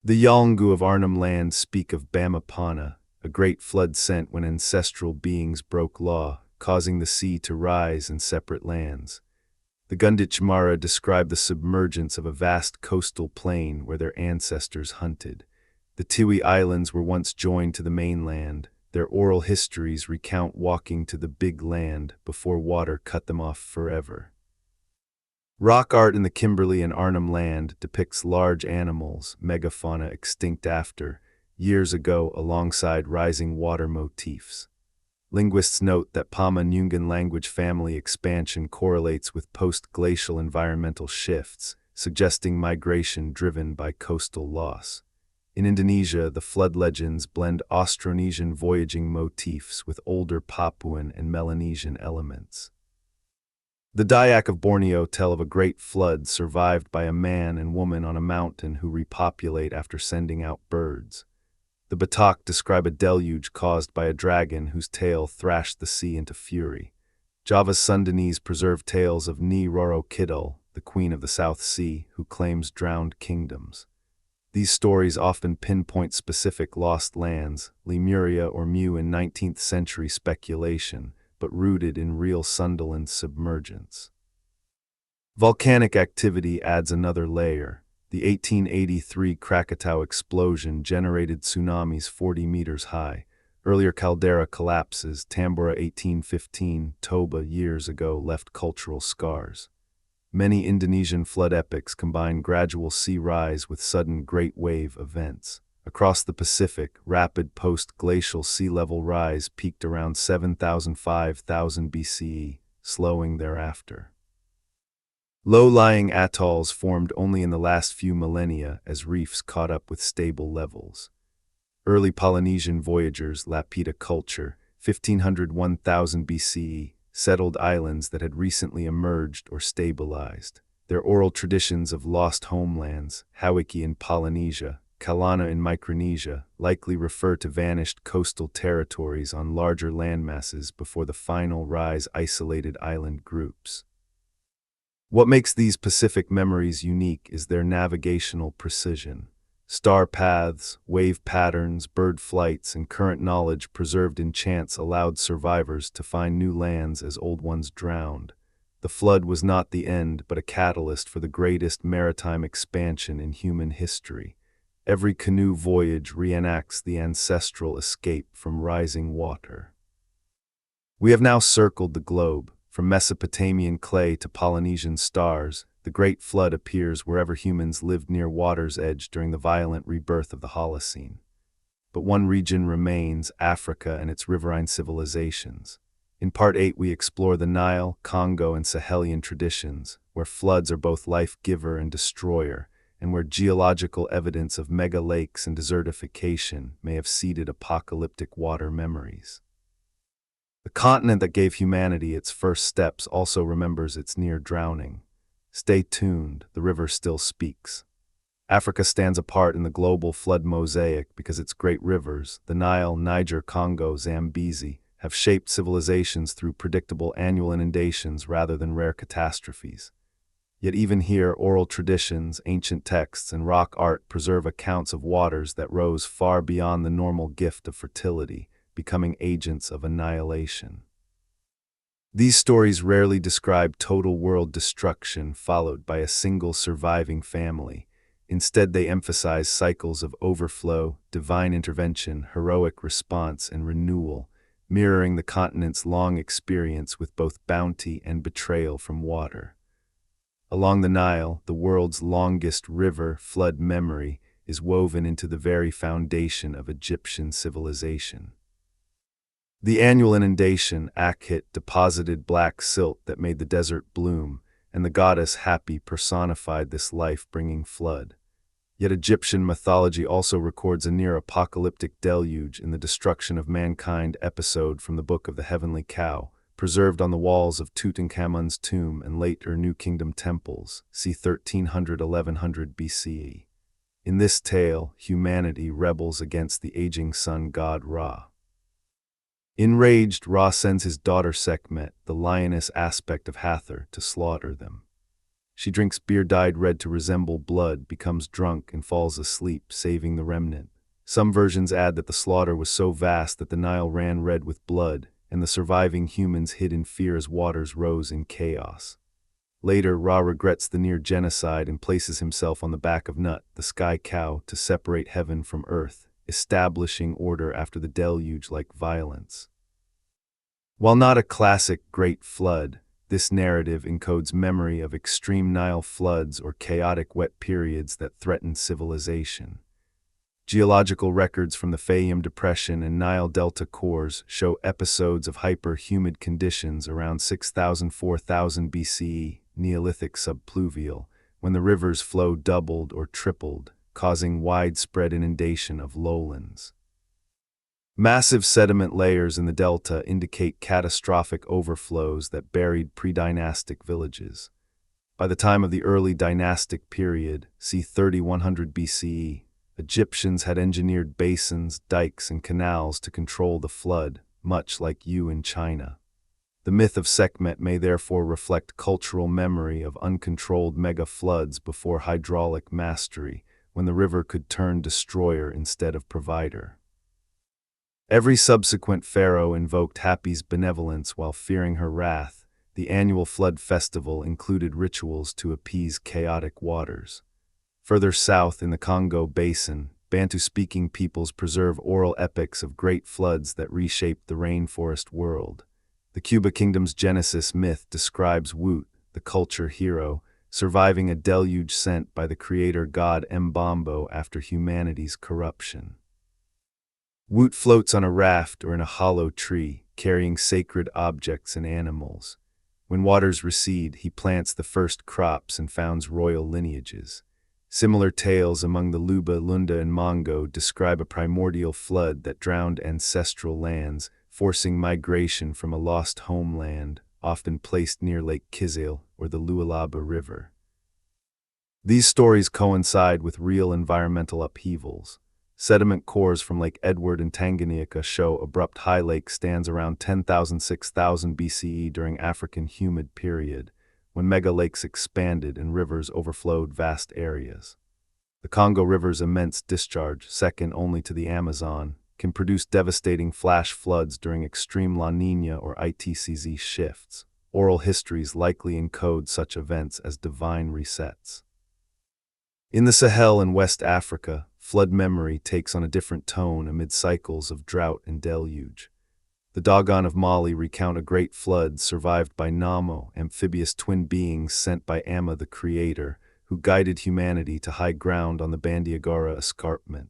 The Yolngu of Arnhem Land speak of Bamapana, a great flood sent when ancestral beings broke law, causing the sea to rise in separate lands. The Gunditj Mara describe the submergence of a vast coastal plain where their ancestors hunted. The Tiwi Islands were once joined to the mainland. Their oral histories recount walking to the big land before water cut them off forever. Rock art in the Kimberley and Arnhem Land depicts large animals, megafauna extinct after, years ago alongside rising water motifs. Linguists note that Pama-Nyungan language family expansion correlates with post-glacial environmental shifts, suggesting migration driven by coastal loss. In Indonesia, the flood legends blend Austronesian voyaging motifs with older Papuan and Melanesian elements. The Dayak of Borneo tell of a great flood survived by a man and woman on a mountain who repopulate after sending out birds. The Batak describe a deluge caused by a dragon whose tail thrashed the sea into fury. Java's Sundanese preserve tales of Ni Roro Kidul, the queen of the South Sea, who claims drowned kingdoms. These stories often pinpoint specific lost lands, Lemuria or Mu in 19th century speculation, but rooted in real Sundaland submergence. Volcanic activity adds another layer. The 1883 Krakatau explosion generated tsunamis 40 meters high. Earlier caldera collapses, Tambora 1815, Toba years ago, left cultural scars. Many Indonesian flood epics combine gradual sea rise with sudden great wave events. Across the Pacific, rapid post-glacial sea level rise peaked around 7,000–5,000 BCE, slowing thereafter. Low-lying atolls formed only in the last few millennia as reefs caught up with stable levels. Early Polynesian voyagers, Lapita culture, 1500–1000 BCE, settled islands that had recently emerged or stabilized. Their oral traditions of lost homelands, Hawiki in Polynesia, Kalana in Micronesia, likely refer to vanished coastal territories on larger landmasses before the final rise isolated island groups. What makes these Pacific memories unique is their navigational precision. Star paths, wave patterns, bird flights, and current knowledge preserved in chance allowed survivors to find new lands as old ones drowned. The flood was not the end, but a catalyst for the greatest maritime expansion in human history. Every canoe voyage reenacts the ancestral escape from rising water. We have now circled the globe. From Mesopotamian clay to Polynesian stars, the Great Flood appears wherever humans lived near water's edge during the violent rebirth of the Holocene. But one region remains, Africa and its riverine civilizations. In Part 8 we explore the Nile, Congo, and Sahelian traditions, where floods are both life-giver and destroyer, and where geological evidence of mega-lakes and desertification may have seeded apocalyptic water memories. The continent that gave humanity its first steps also remembers its near drowning. Stay tuned, the river still speaks. Africa stands apart in the global flood mosaic because its great rivers, the Nile, Niger, Congo, Zambezi, have shaped civilizations through predictable annual inundations rather than rare catastrophes. Yet even here, oral traditions, ancient texts, and rock art preserve accounts of waters that rose far beyond the normal gift of fertility, becoming agents of annihilation. These stories rarely describe total world destruction followed by a single surviving family. Instead, they emphasize cycles of overflow, divine intervention, heroic response, and renewal, mirroring the continent's long experience with both bounty and betrayal from water. Along the Nile, the world's longest river, flood memory is woven into the very foundation of Egyptian civilization. The annual inundation, Akhit, deposited black silt that made the desert bloom, and the goddess Hapi personified this life-bringing flood. Yet Egyptian mythology also records a near-apocalyptic deluge in the destruction of mankind episode from the Book of the Heavenly Cow, preserved on the walls of Tutankhamun's tomb and later New Kingdom temples, c. 1300–1100 BCE. In this tale, humanity rebels against the aging sun god Ra. Enraged, Ra sends his daughter Sekhmet, the lioness aspect of Hathor, to slaughter them. She drinks beer dyed red to resemble blood, becomes drunk, and falls asleep, saving the remnant. Some versions add that the slaughter was so vast that the Nile ran red with blood, and the surviving humans hid in fear as waters rose in chaos. Later, Ra regrets the near genocide and places himself on the back of Nut, the sky cow, to separate heaven from earth, establishing order after the deluge-like violence. While not a classic Great Flood, this narrative encodes memory of extreme Nile floods or chaotic wet periods that threatened civilization. Geological records from the Fayum Depression and Nile Delta cores show episodes of hyper-humid conditions around 6000–4000 BCE, Neolithic subpluvial, when the river's flow doubled or tripled, causing widespread inundation of lowlands. Massive sediment layers in the delta indicate catastrophic overflows that buried pre-dynastic villages. By the time of the early dynastic period, c. 3100 BCE, Egyptians had engineered basins, dikes, and canals to control the flood, much like you in China. The myth of Sekhmet may therefore reflect cultural memory of uncontrolled mega-floods before hydraulic mastery, when the river could turn destroyer instead of provider. Every subsequent pharaoh invoked Hapi's benevolence while fearing her wrath. The annual flood festival included rituals to appease chaotic waters. Further south in the Congo Basin, Bantu-speaking peoples preserve oral epics of great floods that reshaped the rainforest world. The Cuba Kingdom's Genesis myth describes Woot, the culture hero, surviving a deluge sent by the creator god Mbambo after humanity's corruption. Woot floats on a raft or in a hollow tree, carrying sacred objects and animals. When waters recede, he plants the first crops and founds royal lineages. Similar tales among the Luba, Lunda, and Mongo describe a primordial flood that drowned ancestral lands, forcing migration from a lost homeland, often placed near Lake Kizil or the Lualaba River. These stories coincide with real environmental upheavals. Sediment cores from Lake Edward and Tanganyika show abrupt high lake stands around 10,000–6,000 BCE during African humid period, when mega-lakes expanded and rivers overflowed vast areas. The Congo River's immense discharge, second only to the Amazon, can produce devastating flash floods during extreme La Niña or ITCZ shifts. Oral histories likely encode such events as divine resets. In the Sahel and West Africa, flood memory takes on a different tone amid cycles of drought and deluge. The Dogon of Mali recount a great flood survived by Namo, amphibious twin beings sent by Amma the Creator, who guided humanity to high ground on the Bandiagara escarpment.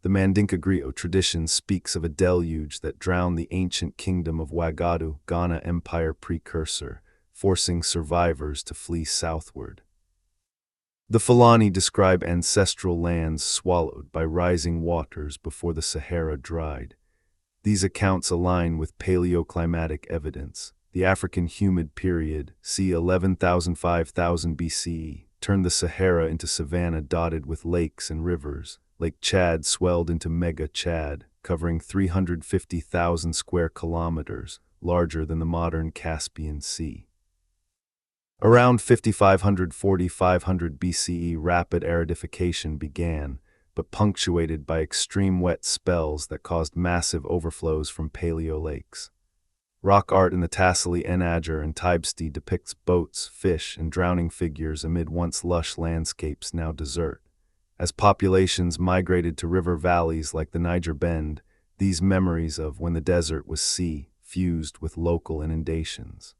The Mandinka griot tradition speaks of a deluge that drowned the ancient kingdom of Wagadu, Ghana Empire precursor, forcing survivors to flee southward. The Fulani describe ancestral lands swallowed by rising waters before the Sahara dried. These accounts align with paleoclimatic evidence. The African humid period, c. 11,000–5,000 BCE, turned the Sahara into savanna dotted with lakes and rivers. Lake Chad swelled into Mega Chad, covering 350,000 square kilometers, larger than the modern Caspian Sea. Around 5500–4500 BCE, rapid aridification began, but punctuated by extreme wet spells that caused massive overflows from paleo lakes. Rock art in the Tassili Enager and Tibesti depicts boats, fish, and drowning figures amid once lush landscapes now desert. As populations migrated to river valleys like the Niger Bend, these memories of when the desert was sea fused with local inundations.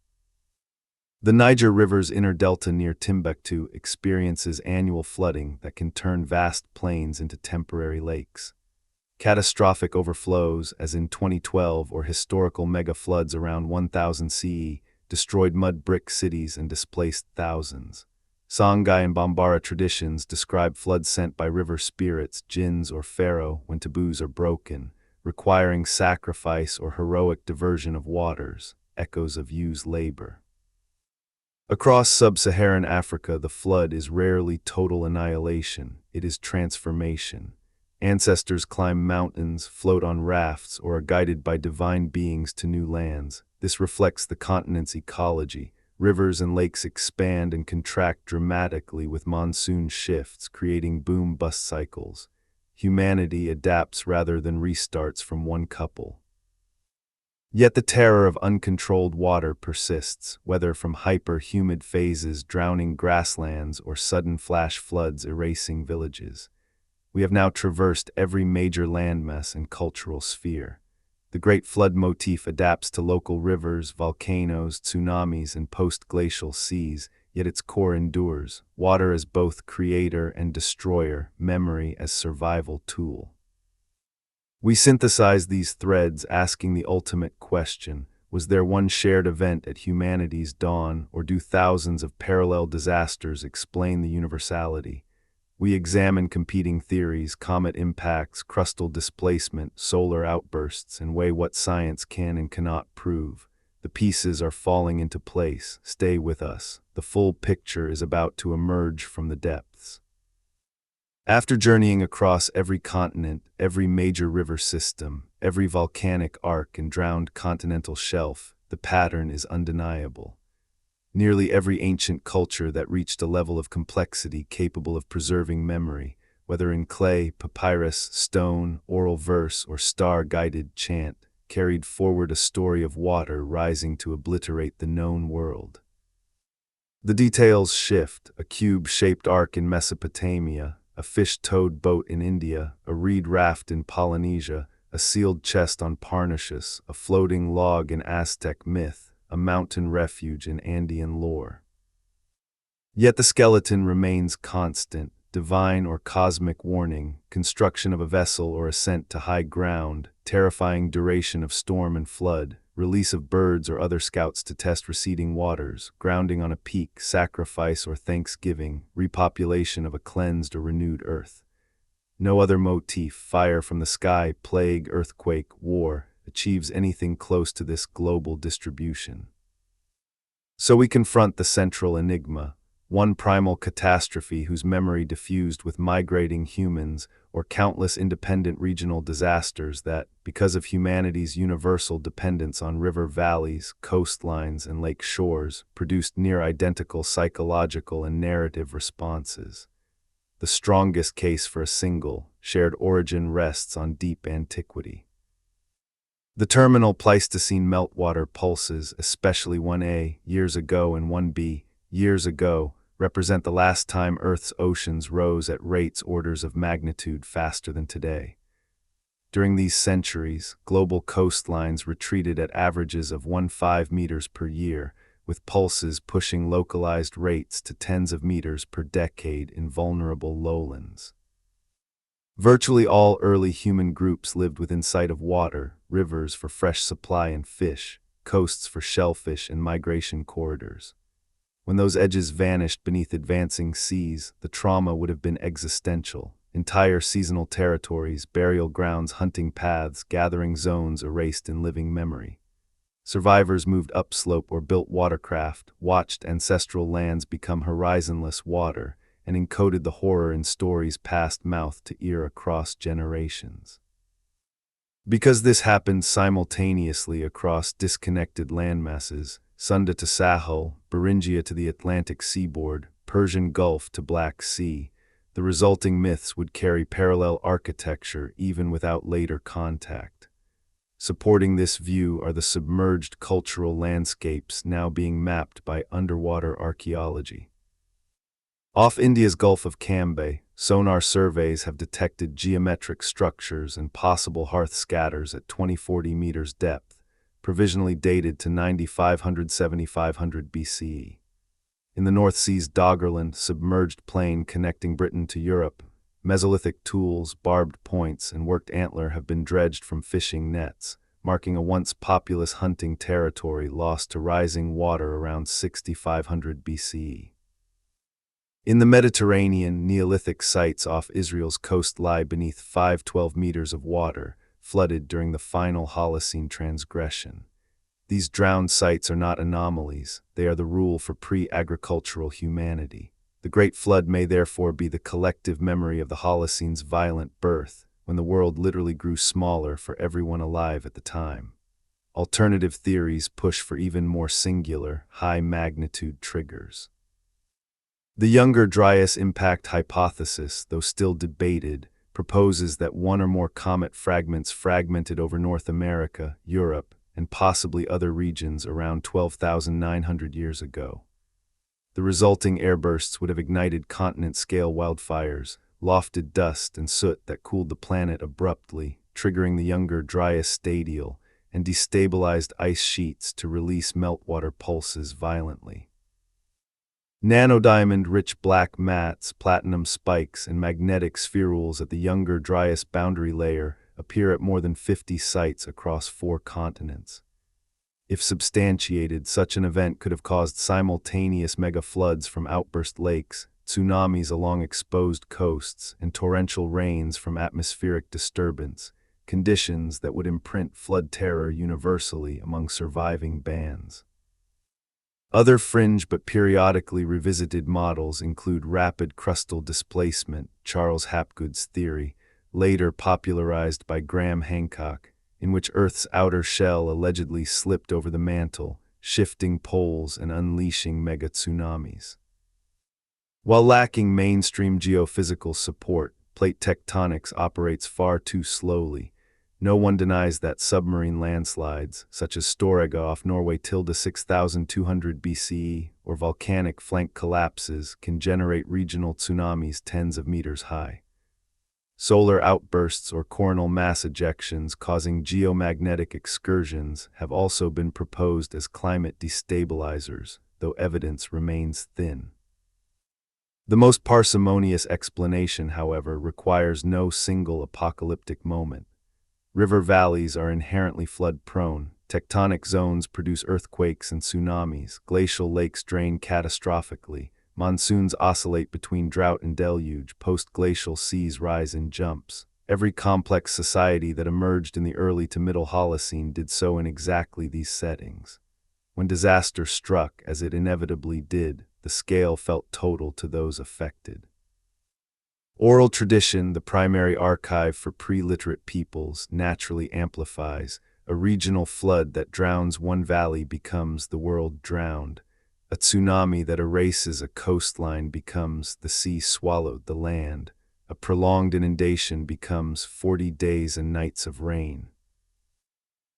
The Niger River's inner delta near Timbuktu experiences annual flooding that can turn vast plains into temporary lakes. Catastrophic overflows, as in 2012, or historical mega-floods around 1000 CE, destroyed mud brick cities and displaced thousands. Songhai and Bambara traditions describe floods sent by river spirits, jinns or pharaoh, when taboos are broken, requiring sacrifice or heroic diversion of waters, echoes of Yu's labor. Across sub-Saharan Africa, the flood is rarely total annihilation, it is transformation. Ancestors climb mountains, float on rafts, or are guided by divine beings to new lands. This reflects the continent's ecology, Rivers and lakes expand and contract dramatically with monsoon shifts, creating boom-bust cycles. Humanity adapts rather than restarts from one couple. Yet the terror of uncontrolled water persists, whether from hyper-humid phases drowning grasslands or sudden flash floods erasing villages. We have now traversed every major landmass and cultural sphere. The Great Flood motif adapts to local rivers, volcanoes, tsunamis, and post-glacial seas, yet its core endures, water as both creator and destroyer, memory as survival tool. We synthesize these threads asking the ultimate question: was there one shared event at humanity's dawn, or do thousands of parallel disasters explain the universality? We examine competing theories, comet impacts, crustal displacement, solar outbursts, and weigh what science can and cannot prove. The pieces are falling into place. Stay with us. The full picture is about to emerge from the depths. After journeying across every continent, every major river system, every volcanic arc and drowned continental shelf, the pattern is undeniable. Nearly every ancient culture that reached a level of complexity capable of preserving memory, whether in clay, papyrus, stone, oral verse, or star-guided chant, carried forward a story of water rising to obliterate the known world. The details shift: a cube-shaped ark in Mesopotamia, a fish-towed boat in India, a reed raft in Polynesia, a sealed chest on Parnassus, a floating log in Aztec myth, a mountain refuge in Andean lore. Yet the skeleton remains constant: divine or cosmic warning, construction of a vessel or ascent to high ground, terrifying duration of storm and flood, release of birds or other scouts to test receding waters, grounding on a peak, sacrifice or thanksgiving, repopulation of a cleansed or renewed earth. No other motif, fire from the sky, plague, earthquake, war, achieves anything close to this global distribution. So we confront the central enigma: one primal catastrophe whose memory diffused with migrating humans, or countless independent regional disasters that, because of humanity's universal dependence on river valleys, coastlines, and lake shores, produced near-identical psychological and narrative responses. The strongest case for a single, shared origin rests on deep antiquity. The terminal Pleistocene meltwater pulses, especially 1A, years ago, and 1B, years ago, represent the last time Earth's oceans rose at rates orders of magnitude faster than today. During these centuries, global coastlines retreated at averages of 15 meters per year, with pulses pushing localized rates to tens of meters per decade in vulnerable lowlands. Virtually all early human groups lived within sight of water, rivers for fresh supply and fish, coasts for shellfish and migration corridors. When those edges vanished beneath advancing seas, the trauma would have been existential. Entire seasonal territories, burial grounds, hunting paths, gathering zones erased in living memory. Survivors moved upslope or built watercraft, watched ancestral lands become horizonless water, and encoded the horror in stories passed mouth to ear across generations. Because this happened simultaneously across disconnected landmasses, Sunda to Sahel, Beringia to the Atlantic seaboard, Persian Gulf to Black Sea, the resulting myths would carry parallel architecture even without later contact. Supporting this view are the submerged cultural landscapes now being mapped by underwater archaeology. Off India's Gulf of Cambay, sonar surveys have detected geometric structures and possible hearth scatters at 20-40 meters depth, provisionally dated to 9500–7500 BCE. In the North Sea's Doggerland, submerged plain connecting Britain to Europe, Mesolithic tools, barbed points, and worked antler have been dredged from fishing nets, marking a once populous hunting territory lost to rising water around 6500 BCE. In the Mediterranean, Neolithic sites off Israel's coast lie beneath 5–12 meters of water, flooded during the final Holocene transgression. These drowned sites are not anomalies, they are the rule for pre-agricultural humanity. The Great Flood may therefore be the collective memory of the Holocene's violent birth, when the world literally grew smaller for everyone alive at the time. Alternative theories push for even more singular, high-magnitude triggers. The Younger Dryas impact hypothesis, though still debated, proposes that one or more comet fragments fragmented over North America, Europe, and possibly other regions around 12,900 years ago. The resulting airbursts would have ignited continent-scale wildfires, lofted dust and soot that cooled the planet abruptly, triggering the Younger Dryas stadial, and destabilized ice sheets to release meltwater pulses violently. Nanodiamond-rich black mats, platinum spikes, and magnetic spherules at the Younger Dryas boundary layer appear at more than 50 sites across 4 continents. If substantiated, such an event could have caused simultaneous mega-floods from outburst lakes, tsunamis along exposed coasts, and torrential rains from atmospheric disturbance, conditions that would imprint flood terror universally among surviving bands. Other fringe but periodically revisited models include rapid crustal displacement, Charles Hapgood's theory, later popularized by Graham Hancock, in which Earth's outer shell allegedly slipped over the mantle, shifting poles and unleashing mega-tsunamis. While lacking mainstream geophysical support, plate tectonics operates far too slowly. No one denies that submarine landslides, such as Storegga off Norway tilde 6200 BCE, or volcanic flank collapses, can generate regional tsunamis tens of meters high. Solar outbursts or coronal mass ejections causing geomagnetic excursions have also been proposed as climate destabilizers, though evidence remains thin. The most parsimonious explanation, however, requires no single apocalyptic moment. River valleys are inherently flood-prone, tectonic zones produce earthquakes and tsunamis, glacial lakes drain catastrophically, monsoons oscillate between drought and deluge, post-glacial seas rise in jumps. Every complex society that emerged in the early to middle Holocene did so in exactly these settings. When disaster struck, as it inevitably did, the scale felt total to those affected. Oral tradition, the primary archive for pre-literate peoples, naturally amplifies. A regional flood that drowns one valley becomes the world drowned. A tsunami that erases a coastline becomes the sea swallowed the land. A prolonged inundation becomes 40 days and nights of rain.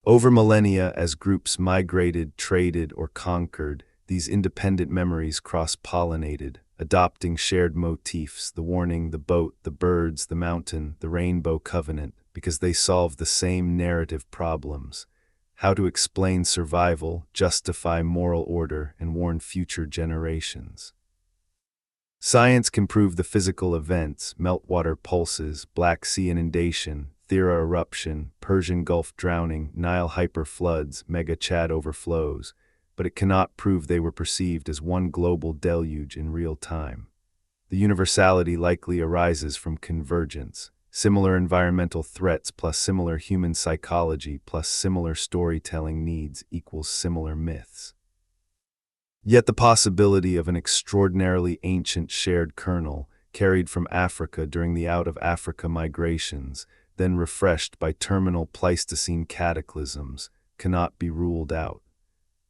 Over millennia, as groups migrated, traded, or conquered, these independent memories cross-pollinated, adopting shared motifs: the warning, the boat, the birds, the mountain, the rainbow covenant, because they solve the same narrative problems: how to explain survival, justify moral order, and warn future generations. Science can prove the physical events: meltwater pulses, Black Sea inundation, Thera eruption, Persian Gulf drowning, Nile hyperfloods, Mega-Chad overflows, but it cannot prove they were perceived as one global deluge in real time. The universality likely arises from convergence: similar environmental threats plus similar human psychology plus similar storytelling needs equals similar myths. Yet the possibility of an extraordinarily ancient shared kernel, carried from Africa during the out-of-Africa migrations, then refreshed by terminal Pleistocene cataclysms, cannot be ruled out.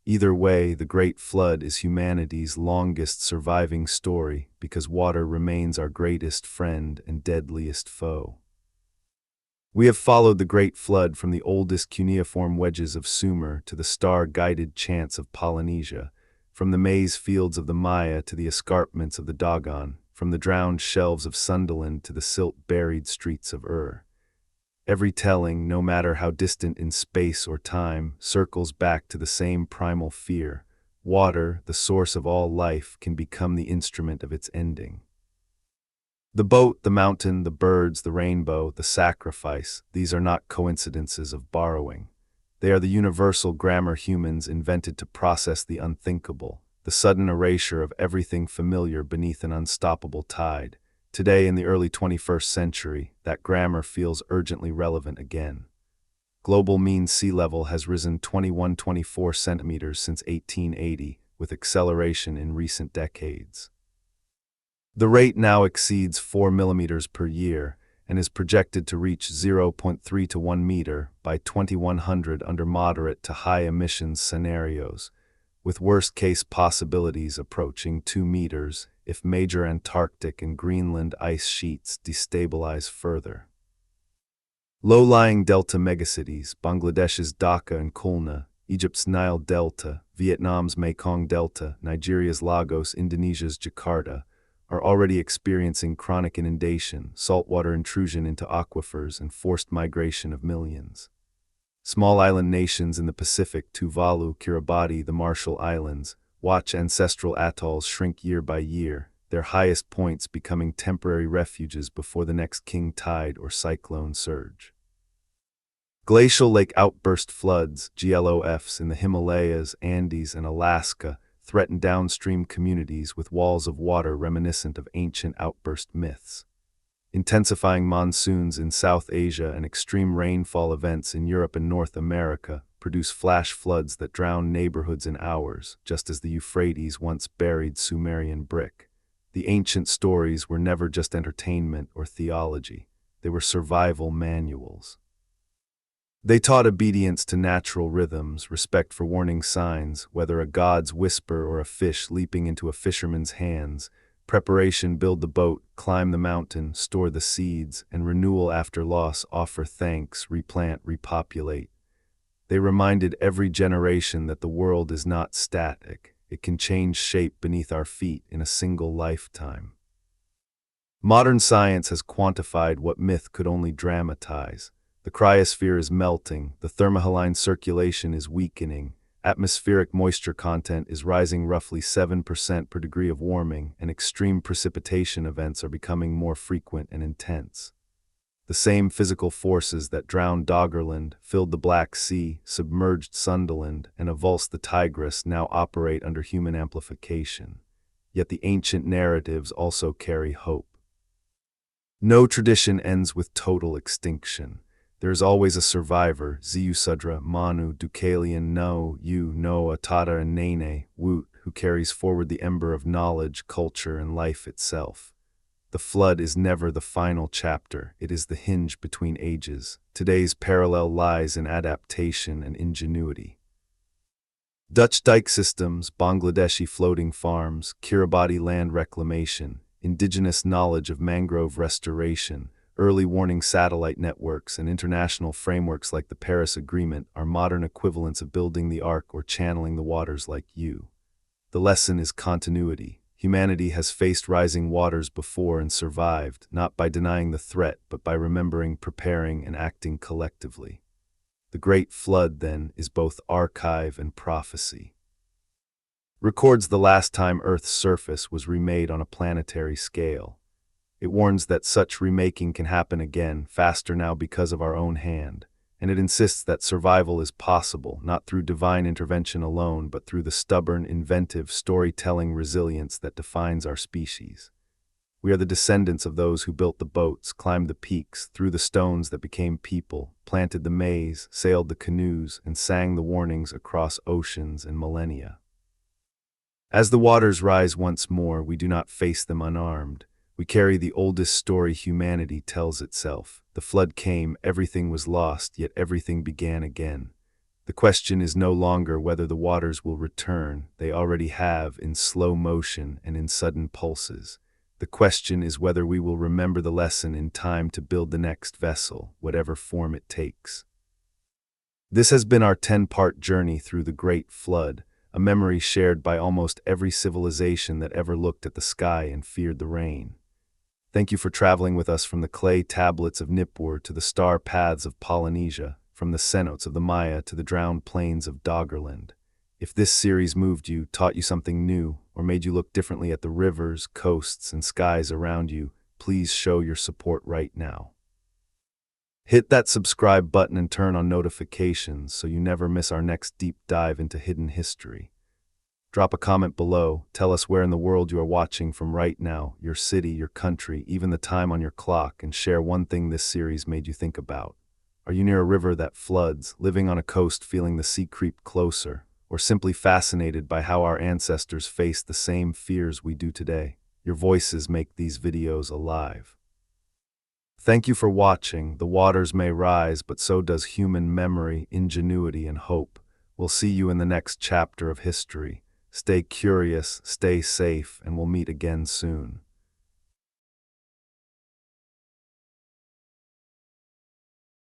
Either way, the Great Flood is humanity's longest surviving story because water remains our greatest friend and deadliest foe. We have followed the Great Flood from the oldest cuneiform wedges of Sumer to the star-guided chants of Polynesia, from the maize fields of the Maya to the escarpments of the Dogon, from the drowned shelves of Sunderland to the silt-buried streets of Ur. Every telling, no matter how distant in space or time, circles back to the same primal fear: water, the source of all life, can become the instrument of its ending. The boat, the mountain, the birds, the rainbow, the sacrifice, these are not coincidences of borrowing. They are the universal grammar humans invented to process the unthinkable, the sudden erasure of everything familiar beneath an unstoppable tide. Today, in the early 21st century, that grammar feels urgently relevant again. Global mean sea level has risen 21-24 centimeters since 1880, with acceleration in recent decades. The rate now exceeds 4 millimeters per year, and is projected to reach 0.3 to 1 meter by 2100 under moderate to high emissions scenarios, with worst-case possibilities approaching 2 meters if major Antarctic and Greenland ice sheets destabilize further. Low-lying delta megacities, Bangladesh's Dhaka and Khulna, Egypt's Nile Delta, Vietnam's Mekong Delta, Nigeria's Lagos, Indonesia's Jakarta, are already experiencing chronic inundation, saltwater intrusion into aquifers, and forced migration of millions. Small island nations in the Pacific, Tuvalu, Kiribati, the Marshall Islands, watch ancestral atolls shrink year by year, their highest points becoming temporary refuges before the next king tide or cyclone surge. Glacial lake outburst floods, GLOFs, in the Himalayas, Andes, and Alaska threaten downstream communities with walls of water reminiscent of ancient outburst myths. Intensifying monsoons in South Asia and extreme rainfall events in Europe and North America produce flash floods that drown neighborhoods in hours, just as the Euphrates once buried Sumerian brick. The ancient stories were never just entertainment or theology. They were survival manuals. They taught obedience to natural rhythms, respect for warning signs, whether a god's whisper or a fish leaping into a fisherman's hands, preparation, build the boat, climb the mountain, store the seeds, and renewal after loss, offer thanks, replant, repopulate. They reminded every generation that the world is not static. It can change shape beneath our feet in a single lifetime. Modern science has quantified what myth could only dramatize. The cryosphere is melting, the thermohaline circulation is weakening, atmospheric moisture content is rising roughly 7% per degree of warming, and extreme precipitation events are becoming more frequent and intense. The same physical forces that drowned Doggerland, filled the Black Sea, submerged Sunderland, and avulsed the Tigris now operate under human amplification. Yet the ancient narratives also carry hope. No tradition ends with total extinction. There is always a survivor, Ziusudra, Manu, Deucalion, No, Yu, Noah, Tata, and Nene, Woot, who carries forward the ember of knowledge, culture, and life itself. The flood is never the final chapter, it is the hinge between ages. Today's parallel lies in adaptation and ingenuity. Dutch dike systems, Bangladeshi floating farms, Kiribati land reclamation, indigenous knowledge of mangrove restoration, early warning satellite networks, and international frameworks like the Paris Agreement are modern equivalents of building the Ark or channeling the waters like you. The lesson is continuity. Humanity has faced rising waters before and survived, not by denying the threat, but by remembering, preparing, and acting collectively. The Great Flood, then, is both archive and prophecy. Records the last time Earth's surface was remade on a planetary scale. It warns that such remaking can happen again, faster now because of our own hand, and it insists that survival is possible, not through divine intervention alone, but through the stubborn, inventive, storytelling resilience that defines our species. We are the descendants of those who built the boats, climbed the peaks, threw the stones that became people, planted the maize, sailed the canoes, and sang the warnings across oceans and millennia. As the waters rise once more, we do not face them unarmed. We carry the oldest story humanity tells itself. The flood came, everything was lost, yet everything began again. The question is no longer whether the waters will return. They already have, in slow motion and in sudden pulses. The question is whether we will remember the lesson in time to build the next vessel, whatever form it takes. This has been our 10-part journey through the Great Flood, a memory shared by almost every civilization that ever looked at the sky and feared the rain. Thank you for traveling with us from the clay tablets of Nippur to the star paths of Polynesia, from the cenotes of the Maya to the drowned plains of Doggerland. If this series moved you, taught you something new, or made you look differently at the rivers, coasts, and skies around you, please show your support right now. Hit that subscribe button and turn on notifications so you never miss our next deep dive into hidden history. Drop a comment below, tell us where in the world you are watching from right now, your city, your country, even the time on your clock, and share one thing this series made you think about. Are you near a river that floods, living on a coast feeling the sea creep closer, or simply fascinated by how our ancestors faced the same fears we do today? Your voices make these videos alive. Thank you for watching. The waters may rise, but so does human memory, ingenuity, and hope. We'll see you in the next chapter of history. Stay curious, stay safe, and we'll meet again soon.